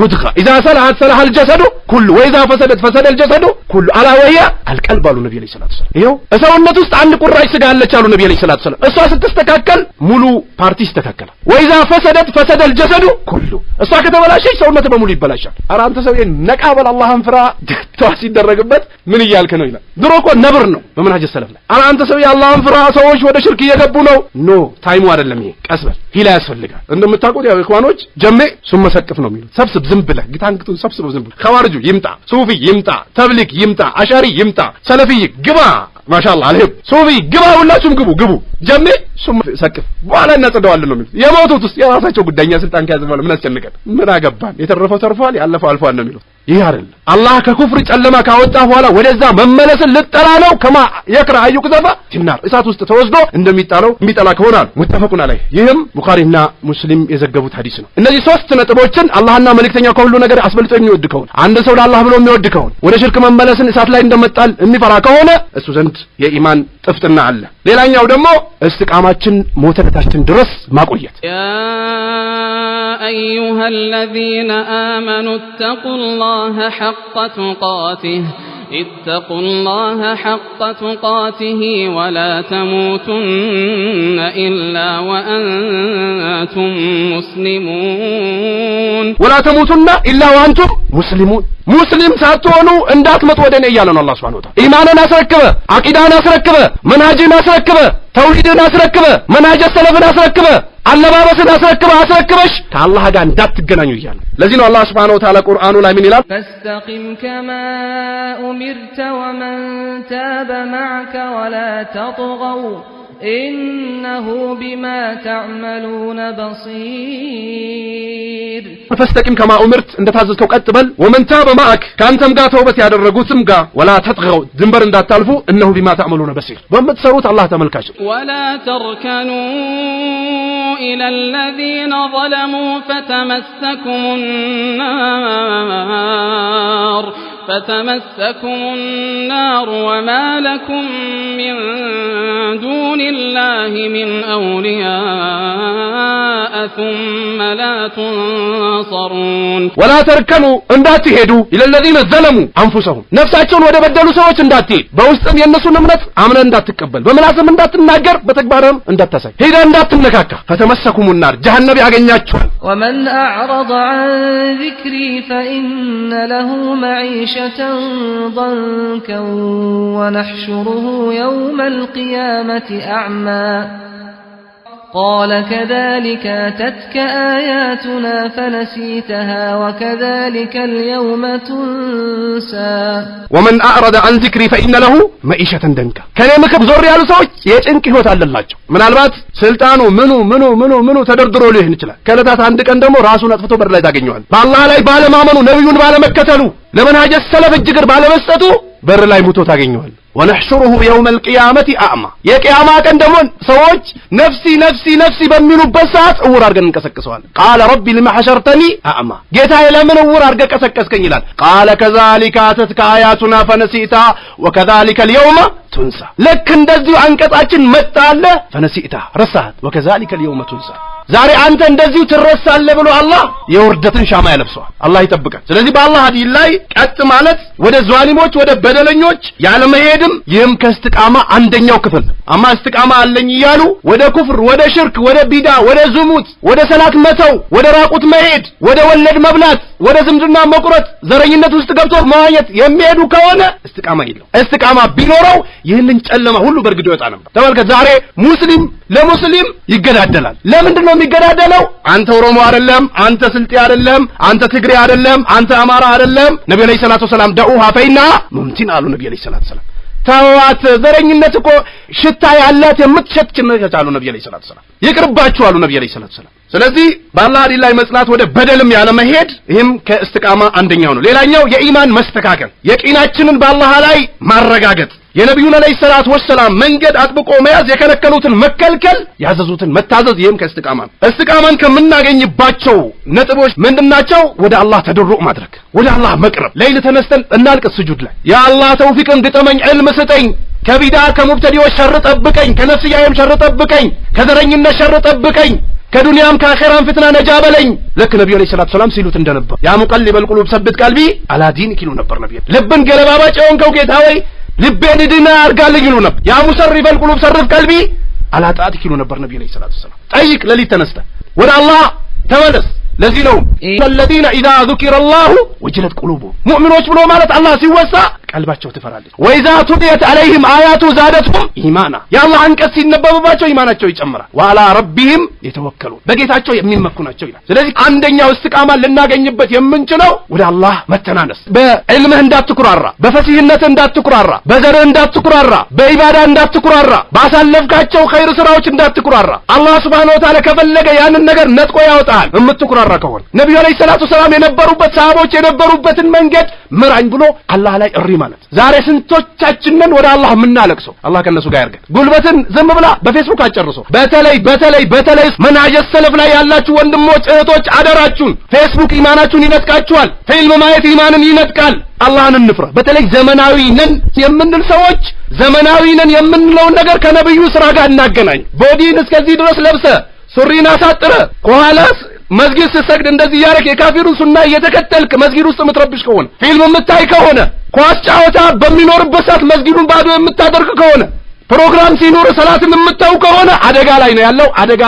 مدغة إذا صلحت صلح الجسد كله وإذا فسدت فسد الجسد كله ألا وهي القلب قالوا النبي عليه الصلاة والسلام يو أسوالنا تست عند قرائي سجى الله قالوا النبي عليه الصلاة والسلام أسوا ستستكاكل ملو بارتي استكاكل وإذا فسدت فسد الجسد كله أسوا كتب لا شيء سوالنا تبا ملو يبلاشا أرى أنت سوي نكابل الله انفرا تواسي الدرقبت من إيالك نويلا دروكو نبرنو بمنهج السلف أرى أنت سوي الله انفرا سووش ودا شركي يقبونو نو تايمو على اللمي أسبل هلا أسفل لك عندما تقول يا إخوانوش جمع ثم سكفنا ميلو سبسب زنبله ግታንግቱን ሰብስበው ዝም ብሎ ኸዋርጁ ይምጣ፣ ሱፊ ይምጣ፣ ተብሊግ ይምጣ፣ አሻሪ ይምጣ፣ ሰለፊ ግባ፣ ማሻአላህ አለህ ሱፊ ግባ፣ ሁላችሁም ግቡ ጀሜ ሱም ሰቅፍ በኋላ እናጸደዋለን ነው የሚሉት። የሞቱት ውስጥ የራሳቸው ጉዳይኛ ስልጣን ከያዘ በኋላ ምን አስጨነቀን? ምን አገባን? የተረፈው ተርፏል፣ ያለፈው አልፏል ነው የሚሉት። ይህ አይደል አላህ ከኩፍር ጨለማ ካወጣ በኋላ ወደዛ መመለስን ልጠላ ነው። ከማ የክራ አዩቅዘፋ ቲናር እሳት ውስጥ ተወስዶ እንደሚጣለው የሚጠላ ከሆነ ሙተፈቁን አለይ። ይህም ቡኻሪና ሙስሊም የዘገቡት ሐዲስ ነው። እነዚህ ሶስት ነጥቦችን አላህና መልእክተኛው ከሁሉ ነገር አስበልጦ የሚወድ ከሆነ አንድ ሰው ለአላህ ብሎ የሚወድ ከሆነ ወደ ሽርክ መመለስን እሳት ላይ እንደመጣል የሚፈራ ከሆነ እሱ ዘንድ የኢማን ጥፍጥና አለ። ሌላኛው ደግሞ استقاماتችን ሞተታችን ድረስ ማቆየት يا أيها الذين آمنوا اتقوا الله حق تقاته اتقوا الله حق تقاته ولا تموتن إلا وأنتم مسلمون ولا تموتن إلا وأنتم مسلمون مسلم ساتونو እንዳትመጡ ወደኔ እያለ ነው አላህ Subhanahu Wa Ta'ala። ኢማንን አስረክበ፣ አቂዳን አስረክበ፣ መንሃጅን አስረክበ፣ ተውሂድን አስረክበ፣ መንሃጅ ሰለፍን አስረክበ፣ አለባበስን አስረክበሽ ከአላህ ጋር እንዳትገናኙ እያለ። ለዚህ ነው አላህ Subhanahu Wa Ta'ala ቁርአኑ ላይ ምን ይላል? فاستقم كما أمرت ومن تاب معك ولا تطغوا إنه بما تعملون بصير. فاستقم كما أمرت أنت تازلتو قتبل ومن تاب معك كأنتم قا توبت يادرغوتم قا ولا تطغوا دنبر እንዳታልፉ إنه بما تعملون بصير بمتسروت الله تملكاش. ولا تركنوا إلى الذين ظلموا فتمسكم النار وما لكم من دون الله من أولياء ثم لا تنصرون. ولا تركنوا እንዳትሄዱ إلى الذين ظلموا أنفسهم ነፍሳቸውን ወደ በደሉ ሰዎች እንዳትሄድ በውስጥም የነሱን እምነት አምነህ እንዳትቀበል በመላስም እንዳትናገር በተግባርም እንዳታሳይ ሄዳ እንዳትነካካ فتمسكم النار جهنم ያገኛቸዋል. ومن أعرض عن ذكري فإن له معيشة ضنكا ونحشره يوم القيامة أعمى قال كذلك أتتك آياتنا فنسيتها وكذلك اليوم تنسى. ومن أعرض عن ذكري فإن له معيشة ضنكا كلامك بزور ያሉ ሰዎች የጭንቅ ህይወት አለላቸው። ምናልባት ስልጣኑ ምኑ ተደርድሮ ሊሆን ይችላል። ከለታት አንድ ቀን ደግሞ ራሱን አጥፍቶ በር ላይ ታገኘዋል። በአላህ ላይ ባለማመኑ ነብዩን ባለመከተሉ ለመንሃጀ ሰለፍ እጅግር ባለመስጠቱ በር ላይ ሙቶ ታገኘዋል። ونحشره يوم القيامة أعمى يا قيامة ቀን ደግሞ ሰዎች ነፍሲ በሚሉበት ሰዓት እውር አድርገን እንቀሰቅሰዋል። قال ربي لما حشرتني أعمى ጌታዬ ለምን እውር አድርገህ ቀሰቀስከኝ ይላል። قال كذلك أتتك آياتنا فنسيتها وكذلك اليوم تنسى ልክ እንደዚሁ አንቀጻችን መጣለ فنسيتها ረሳሃት وكذلك اليوم تنسى ዛሬ አንተ እንደዚሁ ትረሳለህ ብሎ አላህ የውርደትን ሻማ ያለብሰዋል። አላህ ይጠብቀን። ስለዚህ በአላህ ዲን ላይ ቀጥ ማለት ወደ ዟሊሞች ወደ በደለኞች ያለ መሄድም ይህም ከእስቲቃማ አንደኛው ክፍል። አማ እስቲቃማ አለኝ እያሉ ወደ ኩፍር ወደ ሽርክ ወደ ቢዳ ወደ ዝሙት ወደ ሰላት መተው ወደ ራቁት መሄድ ወደ ወለድ መብላት ወደ ዝምድና መቁረጥ ዘረኝነት ውስጥ ገብቶ ማየት የሚሄዱ ከሆነ እስትቃማ የለው። እስትቃማ ቢኖረው ይህንን ጨለማ ሁሉ በርግዶ ይወጣ ነበር። ተመልከት፣ ዛሬ ሙስሊም ለሙስሊም ይገዳደላል። ለምንድነው የሚገዳደለው? አንተ ኦሮሞ አይደለም፣ አንተ ስልጤ አይደለም፣ አንተ ትግሬ አይደለም፣ አንተ አማራ አይደለም። ነብዩ አለይሂ ሰላቱ ሰላም ደኡሃ ፈይና ሙምቲን አሉ። ነብዩ አለይሂ ሰላቱ ሰላም ተዋት፣ ዘረኝነት እኮ ሽታ ያላት የምትሸት ጭንቀት አሉ ነብዩ አለይሂ ሰላቱ ሰላም። ይቅርባችሁ አሉ ነብዩ አለይሂ ሰላቱ ሰላም። ስለዚህ በአላህ ዲን ላይ መጽናት ወደ በደልም ያለ መሄድ ይህም ከእስትቃማ አንደኛው ነው። ሌላኛው የኢማን መስተካከል፣ የቂናችንን በአላህ ላይ ማረጋገጥ፣ የነብዩን አለይሂ ሰላቱ ወሰላም መንገድ አጥብቆ መያዝ፣ የከለከሉትን መከልከል፣ ያዘዙትን መታዘዝ፣ ይህም ከእስትቃማ ነው። እስትቃማን ከምናገኝባቸው ነጥቦች ምንድናቸው? ወደ አላህ ተደሩዕ ማድረግ፣ ወደ አላህ መቅረብ። ሌሊት ተነስተን እናልቅስ ስጁድ ላይ ያ አላህ ተውፊቅን ግጠመኝ፣ ዕልም ስጠኝ፣ ከቢዳ ከሙብተዲዎች ሸር ጠብቀኝ፣ ከነፍስያዬም ሸር ጠብቀኝ፣ ከዘረኝነት ሸር ጠብቀኝ፣ ከዱንያም ከአኺራም ፍትና ነጃ በለኝ። ለክ ነብዩ አለይሂ ሰላቱ ሰላም ሲሉት እንደነበር ያ ሙቀሊበል ቁሉብ ሰብት ቀልቢ አላ ዲኒክ ይሉ ነበር። ነብዩ ልብን ገለባባጭ የሆንከው ጌታ ሆይ ልቤን ድና አርጋልኝ ይሉ ነበር። ያ ሙሰሪፈል ቁሉብ ሰርፍ ቀልቢ አላ ጣዓቲክ ይሉ ነበር ነብዩ አለይሂ ሰላቱ ሰላም። ጠይቅ፣ ሌሊት ተነስተህ ወደ አላህ ተመለስ። ለዚህ ነው الذين اذا ذكر الله وجلت قلوبهم ሙእሚኖች ብሎ ማለት አላህ ሲወሳ ቀልባቸው ትፈራለች። وإذا تتليت عليهم آياته زادتهم إيمانا የአላህ አንቀጽ ሲነበብባቸው ኢማናቸው ይጨምራል። وعلى ربهم يتوكلون በጌታቸው የሚመኩ ናቸው ይላል። ስለዚህ አንደኛው እስትቃማ ልናገኝበት የምንችለው ወደ አላህ መተናነስ፣ በዕልምህ እንዳትኩራራ፣ በፈሲህነት እንዳትኩራራ፣ በዘርህ እንዳትኩራራ፣ በኢባዳ እንዳትኩራራ፣ ባሳለፍካቸው ኸይር ስራዎች እንዳትኩራራ። አላህ Subhanahu Wa Ta'ala ከፈለገ ያንን ነገር ነጥቆ ያወጣል እምትኩራራ ከሆነ። ነብዩ አለይሂ ሰላቱ ሰላም የነበሩበት ሰሃቦች የነበሩበትን መንገድ ምራኝ ብሎ አላህ ላይ እሪ ማለት። ዛሬ ስንቶቻችንን ወደ አላህ የምናለቅሰው? አላህ ከነሱ ጋር ያርገን። ጉልበትን ዝም ብላ በፌስቡክ አጨርሶ። በተለይ መንሃጀ ሰለፍ ላይ ያላችሁ ወንድሞች እህቶች አደራችሁን፣ ፌስቡክ ኢማናችሁን ይነጥቃችኋል። ፊልም ማየት ኢማንን ይነጥቃል። አላህን እንፍራ። በተለይ ዘመናዊ ነን የምንል ሰዎች ዘመናዊ ነን የምንለውን ነገር ከነብዩ ስራ ጋር እናገናኝ። ቦዲን እስከዚህ ድረስ ለብሰ ሱሪን አሳጥረ ከኋላስ መስጊድ ስትሰግድ እንደዚህ ያረክ የካፊሩን ሱና እየተከተልክ መስጊድ ውስጥ የምትረብሽ ከሆነ፣ ፊልም የምታይ ከሆነ፣ ኳስ ጫወታ በሚኖርበት ሰዓት መስጊዱን ባዶ የምታደርግ ከሆነ፣ ፕሮግራም ሲኖር ሰላትን የምታው ከሆነ አደጋ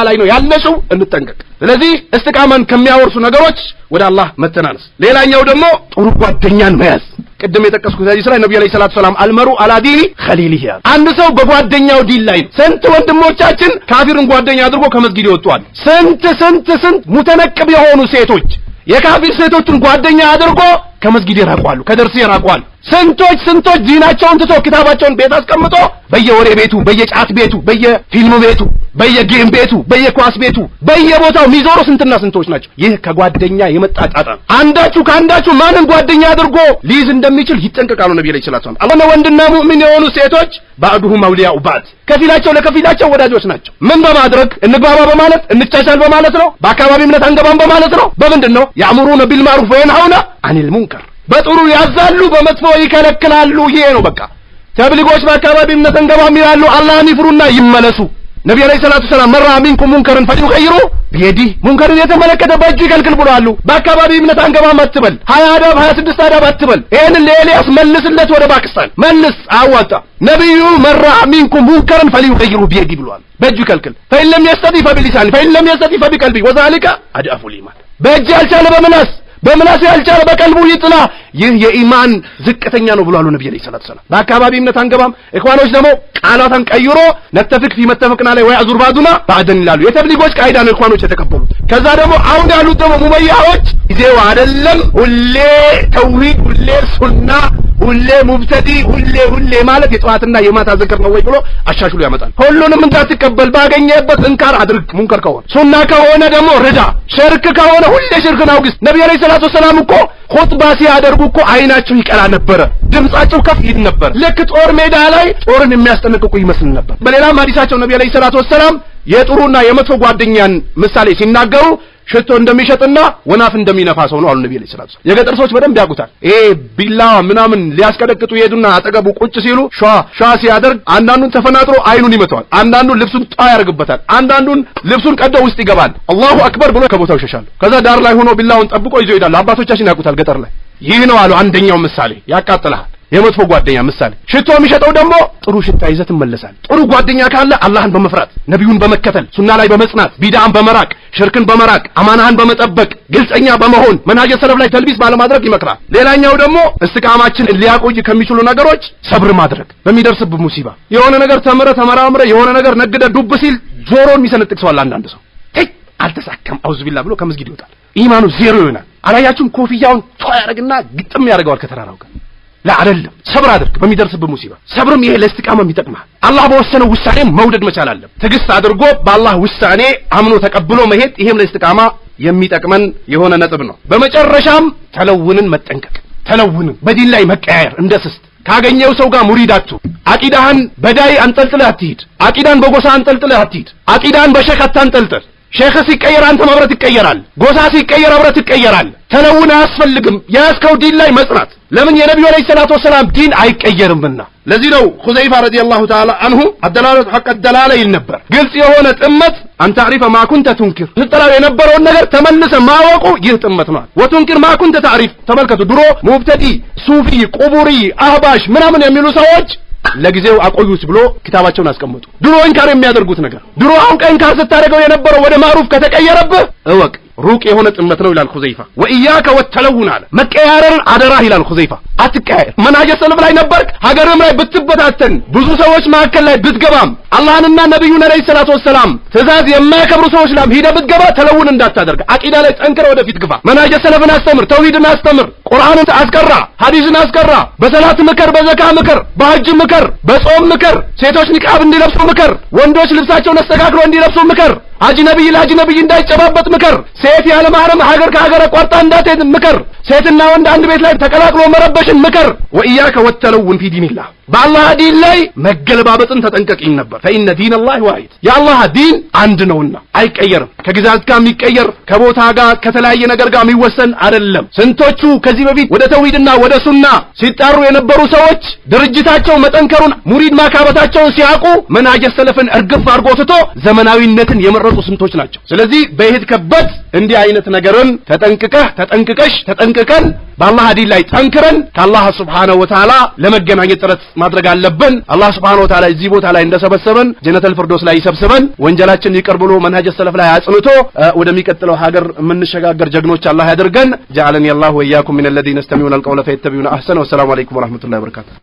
ላይ ነው ያለሽው። እንጠንቀቅ። ስለዚህ እስትቃማን ከሚያወርሱ ነገሮች ወደ አላህ መተናነስ። ሌላኛው ደግሞ ጥሩ ጓደኛን መያዝ። ቅድም የጠቀስኩት እዚህ ላይ ነብዩ አለይሂ ሰላቱ ሰላም አልመሩ አላ ዲኒ ኸሊሊሂ፣ አንድ ሰው በጓደኛው ዲን ላይ ነው። ስንት ወንድሞቻችን ካፊርን ጓደኛ አድርጎ ከመስጊድ ይወጣሉ። ስንት ሙተነቅብ የሆኑ ሴቶች የካፊር ሴቶችን ጓደኛ አድርጎ ከመስጊድ ይራቋሉ፣ ከደርስ ይራቋሉ። ስንቶች ዲናቸውን ትቶ ክታባቸውን ቤት አስቀምጦ በየወሬ ቤቱ፣ በየጫት ቤቱ፣ በየፊልም ቤቱ፣ በየጌም ቤቱ፣ በየኳስ ቤቱ፣ በየቦታው የሚዞሩ ስንትና ስንቶች ናቸው። ይህ ከጓደኛ የመጣ ጣጣ። አንዳችሁ ከአንዳችሁ ማንን ጓደኛ አድርጎ ሊይዝ እንደሚችል ይጠንቀቃሉ። ነብዩ ሰለላሁ ዐለይሂ ወሰለም አላህ ወንድና ሙእሚን የሆኑ ሴቶች ባዕዱሁም አውሊያኡ ባዕድ፣ ከፊላቸው ለከፊላቸው ወዳጆች ናቸው። ምን በማድረግ እንግባባ በማለት እንቻቻል በማለት ነው። በአካባቢ እምነት አንገባም በማለት ነው። በምንድን ነው? ያእሙሩነ ቢልማዕሩፍ ወየንሀውነ አኒል ሙንከር፣ በጥሩ ያዛሉ፣ በመጥፎ ይከለክላሉ። ይሄ ነው በቃ። ተብሊጎች በአካባቢ እምነት አንገባም ይላሉ። አላህን ይፍሩና ይመለሱ። ነብዩ አለይሂ ሰላቱ ሰላም መራ ሚንኩም ሙንከርን ፈሊዩገይሩ ቢየዲ፣ ሙንከርን የተመለከተ በእጁ ይከልክል ብለዋል። በአካባቢ እምነት አንገባም አትበል፣ 20 አዳብ 26 አዳብ አትበል። ይሄንን ለኤልያስ መልስለት፣ ወደ ፓኪስታን መልስ፣ አዋጣ። ነብዩ መራ ሚንኩም ሙንከርን ፈሊዩገይሩ ቢየዲ ብለዋል፣ በእጁ ይከልክል። ፈኢለም የስተጢ ፈቢሊሳኒ ፈኢለም የስተጢ ፈቢቀልቢ ወዛሊከ አድዐፉል ኢማን። በእጅ ያልቻለ በምላስ ያልቻለ በቀልቡ ይጥላ። ይህ የኢማን ዝቅተኛ ነው ብሏል ነብዩ አለይሂ ሰላቱ ሰላም። በአካባቢ እምነት አንገባም። ኢኽዋኖች ደግሞ ቃላትን ቀይሮ ነተፍክ ፊ መተፈቅና ላይ ወይ አዙር ባዱና ባደን ይላሉ። የተብሊጎች ቃይዳ ነው ኢኽዋኖች የተቀበሉት። ከዛ ደግሞ አሁን ያሉት ደግሞ ሙመያዎች ጊዜው አይደለም፣ ሁሌ ተውሂድ፣ ሁሌ ሱና፣ ሁሌ ሙብተዲ፣ ሁሌ ማለት የጧትና የማታ ዝክር ነው ወይ ብሎ አሻሽሎ ያመጣል። ሁሉንም እንዳትቀበል ባገኘበት እንካር አድርግ። ሙንከር ከሆነ ሱና ከሆነ ደግሞ ረዳ፣ ሽርክ ከሆነ ሁሌ ሽርክን አውግዝ። ነብዩ አለይሂ ሰላቱ ሰላም እኮ ኹጥባ ሲያደርጉ እኮ አይናቸው ይቀላ ነበር፣ ድምጻቸው ከፍ ይል ነበር። ልክ ጦር ሜዳ ላይ ጦርን የሚያስጠነቅቁ ይመስል ነበር። በሌላም ሐዲሳቸው ነብዩ አለይሂ ሰላቱ ሰላም የጥሩና የመጥፎ ጓደኛን ምሳሌ ሲናገሩ ሽቶ እንደሚሸጥና ወናፍ እንደሚነፋ ሰው ነው አሉ ነብዩ አለይሂ ሰላቱ ሰላም። የገጠር ሰዎች በደንብ ያውቁታል። ቢላዋ ምናምን ሊያስቀደቅጡ ይሄዱና አጠገቡ ቁጭ ሲሉ ሻ ሲያደርግ አንዳንዱን ተፈናጥሮ አይኑን ይመታዋል፣ አንዳንዱን ልብሱን ጣ ያርግበታል፣ አንዳንዱን ልብሱን ቀዶ ውስጥ ይገባል። አላሁ አክበር ብሎ ከቦታው ይሸሻሉ። ከዛ ዳር ላይ ሆኖ ቢላውን ጠብቆ ይዞ ይሄዳሉ። አባቶቻችን ያውቁታል ገጠር ላይ። ይህ ነው አሉ አንደኛው ምሳሌ። ያቃጥልሃል። የመጥፎ ጓደኛ ምሳሌ ሽቶ የሚሸጠው ደግሞ ጥሩ ሽታ ይዘት መለሳል ጥሩ ጓደኛ ካለ አላህን በመፍራት ነብዩን በመከተል ሱና ላይ በመጽናት ቢድዓን በመራቅ ሽርክን በመራቅ አማናህን በመጠበቅ ግልጽኛ በመሆን መንሃጀ ሰለፍ ላይ ተልቢስ ባለማድረግ ይመክራል ሌላኛው ደግሞ እስትቃማችን ሊያቆይ ከሚችሉ ነገሮች ሰብር ማድረግ በሚደርስብ ሙሲባ የሆነ ነገር ተመራምረ የሆነ ነገር ነግደ ዱብ ሲል ጆሮን የሚሰነጥቅ ሰው አለ አንዳንድ ሰው አልተሳከም አውዝ ቢላ ብሎ ከመስጊድ ይወጣል ኢማኑ ዜሮ ይሆናል አላያችሁም ኮፍያውን ያረግና ግጥም ያደርገዋል ከተራራው ጋር لا አይደለም ሰብር አድርግ በሚደርስብ ሙሲባ ሰብርም ይሄ ለእስትቃማ ይጠቅማል አላህ በወሰነው ውሳኔ መውደድ መቻል አለ ትግስት አድርጎ በአላህ ውሳኔ አምኖ ተቀብሎ መሄድ ይሄም ለእስትቃማ የሚጠቅመን የሆነ ነጥብ ነው በመጨረሻም ተለውንን መጠንቀቅ ተለውንን በዲን ላይ መቀያየር እንደስስት ካገኘው ሰው ጋር ሙሪዳቱ አቂዳህን በዳይ አንጠልጥለህ አትሂድ አቂዳን በጎሳ አንጠልጥለህ አትሂድ አቂዳን በሸክ አንጠልጥል ሼክ ሲቀየር አንተ ማብረት ይቀየራል ጎሳ ሲቀየር አብረት ይቀየራል ተለውን አያስፈልግም ያስከው ዲን ላይ መጽናት ለምን የነብዩ አለይሂ ሰላቱ ወሰለም ዲን አይቀየርምና ለዚህ ነው ሁዘይፋ ረዲየላሁ ተዓላ አንሁ አደላለቱ ሐቅ አደላላ ይልነበር ግልጽ የሆነ ጥመት አንተ تعرف ما كنت تنكر ተጠላው የነበረውን ነገር ተመልሰ ማወቁ ይህ ጥመት ነው ወቱንክር ما كنت تعرف ተመልከቱ ድሮ ሙብተዲ ሱፊ ቁቡሪ አህባሽ ምናምን የሚሉ ሰዎች ለጊዜው አቆዩት ብሎ ክታባቸውን አስቀመጡ ድሮ እንካር የሚያደርጉት ነገር ድሮ አሁን እንካር ስታደርገው የነበረው ወደ ማሩፍ ከተቀየረብህ እወቅ ሩቅ የሆነ ጥመት ነው ይላል ሁዘይፋ ወኢያከ ወተለውን አለ መቀያየርን አደራ ይላል ሁዘይፋ አትቀያየር መንሃጀ ሰለፍ ላይ ነበርክ ሀገርም ላይ ብትበታተን ብዙ ሰዎች መካከል ላይ ብትገባም አላህንና ነብዩን አለይሂ ሰላቱ ወሰለም ትእዛዝ የማያከብሩ ሰዎች ላይ ሄደ ብትገባ ተለውን እንዳታደርግ አቂዳ ላይ ጠንክረ ወደፊት ግባ መንሃጀ ሰለፍን አስተምር ተውሂድን አስተምር ቁርአንን አስቀራ ሐዲስን አስቀራ በሰላት ምከር በዘካ ምከር በሐጅ ምከር በጾም ምከር ሴቶች ንቃብ እንዲለብሱ ምከር ወንዶች ልብሳቸውን አስተካክለው እንዲለብሱ ምከር አጅነብይ እንዳይጨባበጥ ምከር ሴት ያለ ማህረም ሀገር ከሀገር አቋርጣ እንዳትሄድ ምከር ሴትና ወንድ አንድ ቤት ላይ ተቀላቅሎ መረበሽን ምከር ወኢያከ ወተለውን ፊ ዲንላህ በአላህ ዲን ላይ መገለባበጥን ተጠንቀቂኝ ነበር فإن دين الله واحد የአላህ ዲን አንድ ነውና አይቀየርም ከግዛት ጋር የሚቀየር ከቦታ ጋር ከተለያየ ነገር ጋር የሚወሰን አይደለም ስንቶቹ ከዚህ በፊት ወደ ተውሂድና ወደ ሱና ሲጣሩ የነበሩ ሰዎች ድርጅታቸው መጠንከሩን ሙሪድ ማካበታቸውን ሲያቁ መንሃጀ ሰለፍን እርግፍ አድርጎ ትቶ ዘመናዊነትን የመረጡ ስንቶች ናቸው ስለዚህ በሄድከበት እንዲህ አይነት ነገርን ተጠንቅቀን በአላህ ዲን ላይ ጠንክረን ከአላህ Subhanahu Wa Ta'ala ለመገናኘት ጥረት ማድረግ አለብን አላህ Subhanahu Wa Ta'ala እዚህ ቦታ ላይ እንደሰበሰበን ጀነተል ፍርዶስ ላይ ይሰብስበን ወንጀላችን ይቅር ብሎ መንሃጀ ሰለፍ ላይ አጽንቶ ወደሚቀጥለው ሀገር የምንሸጋገር ጀግኖች አላህ ያድርገን ጀዓለኒ አላህ ወኢያኩም ሚነል ለዚነ ይስተሚዑነ አልቀውለ ፈየተቢዑነ አህሰነ ወሰላሙ አለይኩም ወራህመቱላሂ ወበረካቱ